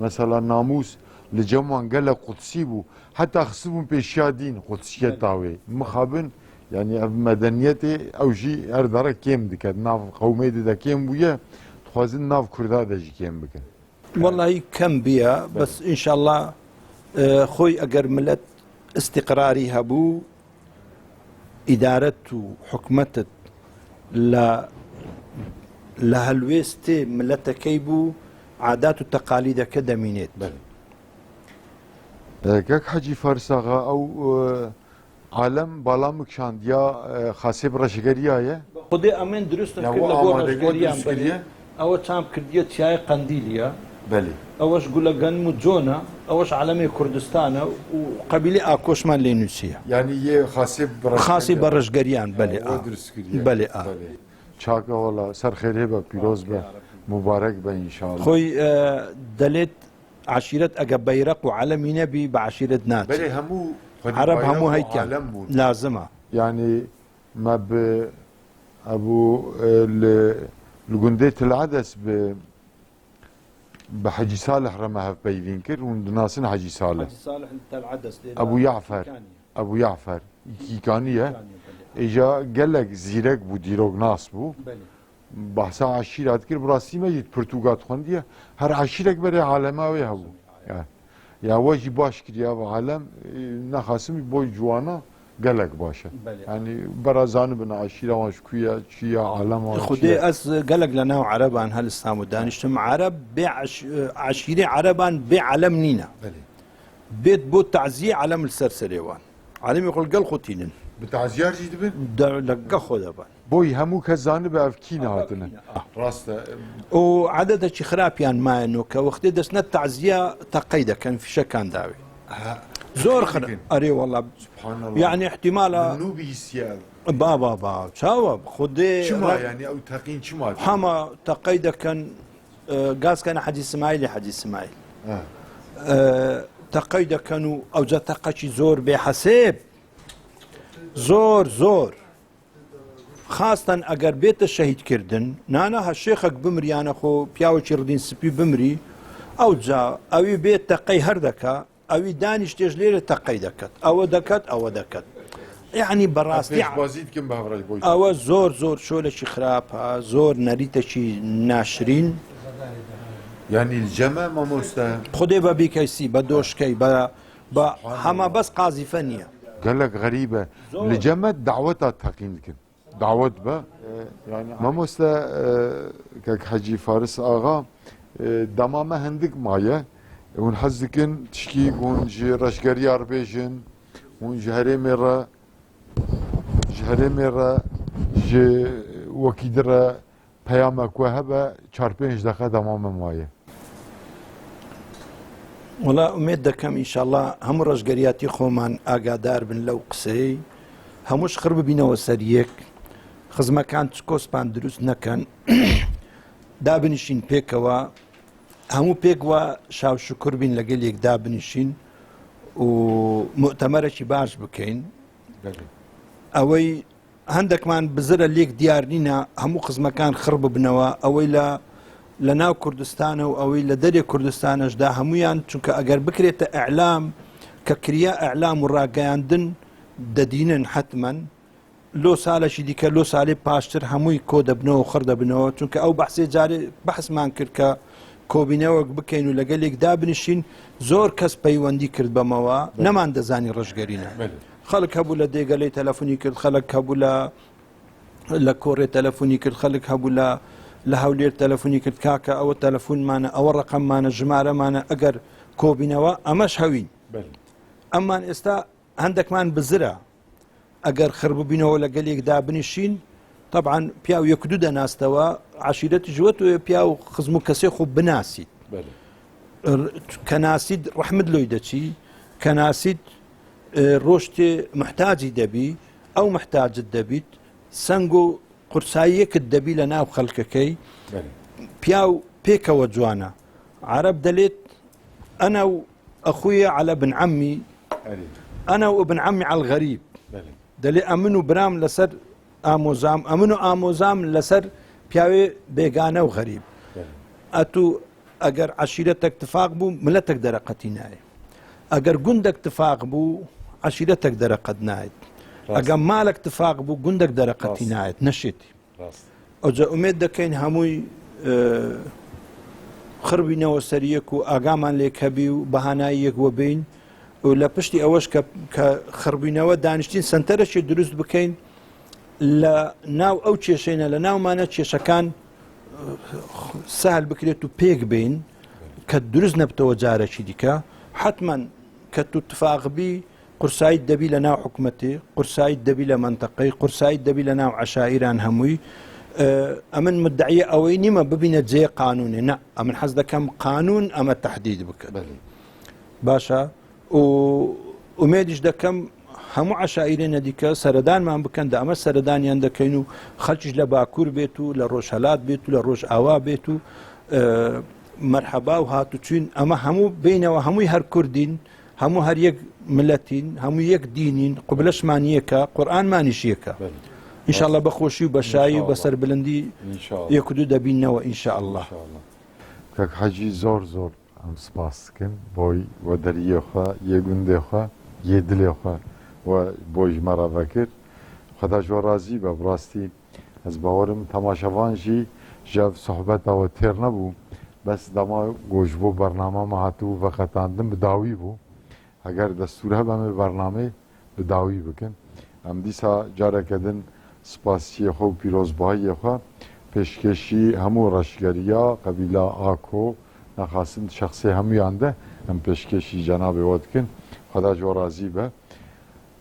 [SPEAKER 1] مەسەلا ناموس لە جەموان گەلە قوتسی بوو حتا خسبوون پێشیا دین قوتسیە تاوێ مخابن یعنی ئەv مەدەنیەتێ ئەوژی هەردەڕە کێم دکات ناو قەومێ دەدا کێم بوویە خوازن ناو کووردا دەژی کێم بکەن
[SPEAKER 2] وەڵی کەم بیە بەس ئینشاءالله خۆی ئەگەر ملەت استقراری هەبوو ئیدارەت و حکومەتت لە هەلوێستێ ملەتەکەی بوو عادات و تەقالیدەکە دەمینێت
[SPEAKER 1] کەک حەجی فەرساغا ئەو عالم باڵامک شاندیا خاسێ ڕەشگەریایە
[SPEAKER 2] خودێ ئەمێن دروستە ئەوە چام کردیە چای قەندیلیە ئەوەش گولە گەنم و جۆنە ئەوەش عەلەمێ کوردستانە و قەبیلەی ئاکۆشمان لێ نووسیە
[SPEAKER 1] یعنی
[SPEAKER 2] خاسی بە ڕەشگەریان بەێ
[SPEAKER 1] چاکە وەڵا سەر خێر هێ بە پیرۆز بە مبارەک بە ئینشاءالله
[SPEAKER 2] خۆی دەلێت عشیرەت ئەگە بەیرەق و عەلەمی نەبی بە عشیرەت ناچێت
[SPEAKER 1] هەموو
[SPEAKER 2] عرب هەموو هەیکیان لازمە
[SPEAKER 1] یعنی ما ئەبوو لە گوندەی تلعەدەس بە حەجی ساڵح ڕەمە هەف پەیوین کرد و دناسن حەجی ساڵح ئەبوو یعفەر کیکانیە ئێجا گەلێک زیرەک بوو دیرۆک ناس بوو بەحسا عەشیرات کرد بڕاستی مەجید پرتوگات خوندیە هەر عەشیرێک بەرێ عالەماوێ هەبوو یا وەژی باش کردیا بە عالەم نەخاسمی بۆی جوانە gelek baş e. Yani berazanı bina aşira waş kuya çiya alem waş.
[SPEAKER 2] خودي از قالك لنا عربان هل استامو دانشتم عرب عشيري عربان بعلم نينا بيت بو تعزية علم السرسريوان علم يقول قال خوتينن
[SPEAKER 1] بتعزيار جيد بن
[SPEAKER 2] لقا خدا بان
[SPEAKER 1] بوي همو كزانı be evkine hatine. Rasta.
[SPEAKER 2] وعدد شي خرابيان ما انه كوقت دسنا التعزية تقيده كان في شكان داوي زور خنا اري والله
[SPEAKER 1] سبحان الله
[SPEAKER 2] يعني احتمال
[SPEAKER 1] منو بيسيال
[SPEAKER 2] بابا شاوب خدي
[SPEAKER 1] شما يعني او تقين شما
[SPEAKER 2] حما تقيده كان قاس كان حديث اسماعيل حديث اسماعيل تقيده كانوا او تقشي زور بحساب زور خاصة اگر بيت الشهيد كردن نانا هالشيخك بمري انا خو بياو شردين سبي بمري او جا او بيت تقي هردكا او دانش تجليل تقي دكت او دكت يعني براستي
[SPEAKER 1] بازيد كم بهبراج بوي
[SPEAKER 2] او زور شو شي خرابها زور نريته شي ناشرين
[SPEAKER 1] يعني الجمع ما مستا
[SPEAKER 2] خدي بابي كيسي بدوش كي حما بس قاضي فنيه
[SPEAKER 1] قال لك غريبة لجمع دعوتها تقين كن دعوت با يعني ما مستا كك حجي فارس آغا دمامه هندك مايه ونحزكن تشكيك ونجي رشقري عربيجن ونجهري مرة جي وكيدرة پیامک وهبه 4-5 دقیقه تمام مایه
[SPEAKER 2] والله امید دکم ان شاء الله هم رشگریاتی خومان آگادار بن لو قسەی هەمووش خڕ ببینەوە سەریەک خزمەکان چکۆس پان دروست نەکەن دابنیشین پێکەوە هەموو پێک وە شاو شکر بین لەگەل یەک دابنیشین و مؤتەمەرێکی باش بکەین ئەوەی هەندێکمان بزرە لێک دیار نینە هەموو خزمەکان خڕ ببنەوە ئەوەی لە ناو کوردستانە و ئەوەی لە دەرێ کوردستانەشدا هەمویان چونکە ئەگەر بکرێتە ئەعلام کە کریا ئەعلام و ڕاگەیاندن دەدینن حتمەن لۆ ساڵێکی دیکە لۆ ساڵی پاشتر هەمووی کۆ دەبنەوە و خڕ دەبنەوە چونکە ئەو بەحسێ جارێ بەحسمان کرد کە کۆبینەوەک بکەین و لەگەلێک دابنیشین زۆر کەس پەیوەندی کرد بەمەوە نەمان دەزانی ڕژگەرینە خەڵک هەبوو لە دێگەلەی تەلەفۆنی کرد خەڵک هەبوو لە کۆڕێ تەلەفۆنی کرد خەڵک هەبوو لە هەولێر تەلەفۆنی کرد کاکە ئەوە تەلەفۆنمانە ئەوە ڕقەممانە ژمارەمانە ئەگەر کۆبینەوە ئەمەش هەوین ئەممان ئێستا هەندێکمان بزرە ئەگەر خڕ ببینەوە لەگەلێک دابنیشین طبعا پیا و یەک دوو دەناستەوە عشیرەتی ژوەت و پیا و خزم و کەسێ خۆ بناسیت کە ناسیت ڕەحمت لۆی دەچی کە ناسیت ڕۆشتێ محتاجی دەبی ئەو محتاجت دەبیت سنگ و قورساییەکت دەبی لە ناو خەڵکەکەی پیا و پێکەوە جوانە عرب دەلێت ئەنا و ئەخویە على بن عەمی ئەنا و ابن عەمی على الغەریب دەلێ ئەمن و برام لەسەر ئامۆزام ئەمن و ئامۆزام لەسەر پیاوێ بێگانە و غەریب ئەتوو ئەگەر عەشیرەتێک تفاق بوو ملەتێک دەرەقەتی نایە ئەگەر گوندێک تفاق بوو عەشیرەتێک دەرەقەت نایێت ئەگەر مالێک تفاق بوو گوندێک دەرەقەتی نایێت نەشێتی ئەوجا ئومێد دەکەین هەمووی خڕبینەوە سەریەک و ئاگامان لێک هەبی و بەهانایی یەک وە بین و لە پشتی ئەوەش کە خڕبینەوە دانیشتین سنتەرەشی دروست بکەین لە ناو ئەو کێشەینە لە ناومانە کێشەکان سەهل بکرێت و پێک بین کە دروست نەبتەوە جارێکی دیکە حتمما کە تو تفاقبی قورسایت دەبی لە ناو حکومەتی قورسایت دەبی لە منتەقەی قورسایت دەبی لە ناو عەشائیران هەمووی ئەمن مدعیە ئەوەی نیمە ببینە جێ قانونێ نە ئەمن حەز دەکەم قانون ئەمە تەحدید بکەن باشە و ئومێدیش دەکەم هەموو عەشائیرێنە دیکە سەردانمان بکەن دا ئەمە سەردانیان دەکەین و خەڵکیش لە باکوور بێت و لە ڕۆژهەلات بێت و لە ڕۆژ ئاوا بێت و مەرحەبا و هاتوچوین ئەمە هەموو بینەوە هەمووی هەر کوردین هەموو هەر یەک ملەتین هەموو یەک دینین قوبلەشمان یەکە قورئانمانیش یەکە ئینشاءالله بەخۆشی و بەشایی و بەسەر بلندی یەک و دوو دەبینەوە ئینشاءالله
[SPEAKER 1] کەک حەجی زۆر ئەم سپاس دکەم بۆی وە دەریێخوا یە گوندێخوا یە دلێخوا و بۆی ژمارە کرد خدا جۆ رازی بە بڕاستی ئەس باوەرم تەماشەوانژی ژە سەحبەتەوە تێر نەبوو بس دما گوشبو برنامه ما هاتو و قطاندن بداوی بو اگر دستور هبه می برنامه بداوی بکن ام دیسا جاره کدن سپاسی خو پیروزبایی خو پیشکشی همو رشگریا قبیله آکو نخواستن شخصی همی آنده ام پیشکشی جناب ودکن خدا جو راضی به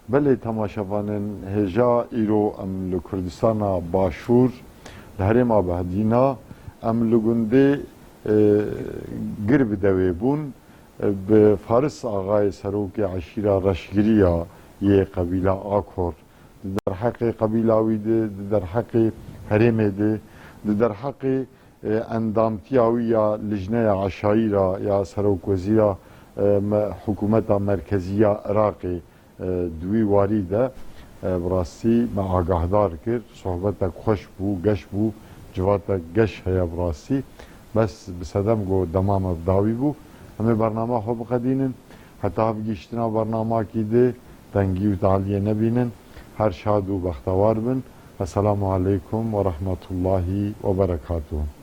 [SPEAKER 1] بله تماشاوانن هجا ایرو ام لکردستان باشور لحرم آبهدینا ام لگنده قرب دوی بون به فارس آقای سروک عشیره رشگریا یه قبیله آکور در حق قبیلاوی ده در حق حرم ده در حق اندامتیاوی یا لجنه عشایره یا سروک وزیره حکومت مرکزیه عراقی دوی واری ده براستی ما آگاهدار کرد صحبت خوش بو گش بو جوات گش هیا براستی بس بصدم گو دمام داوی بو همه برنامه خوب قدینن حتی هم گیشتنا برنامه کی ده تنگی و تعالیه نبینن هر شاد و بختوار بن السلام علیکم و رحمت الله و برکاته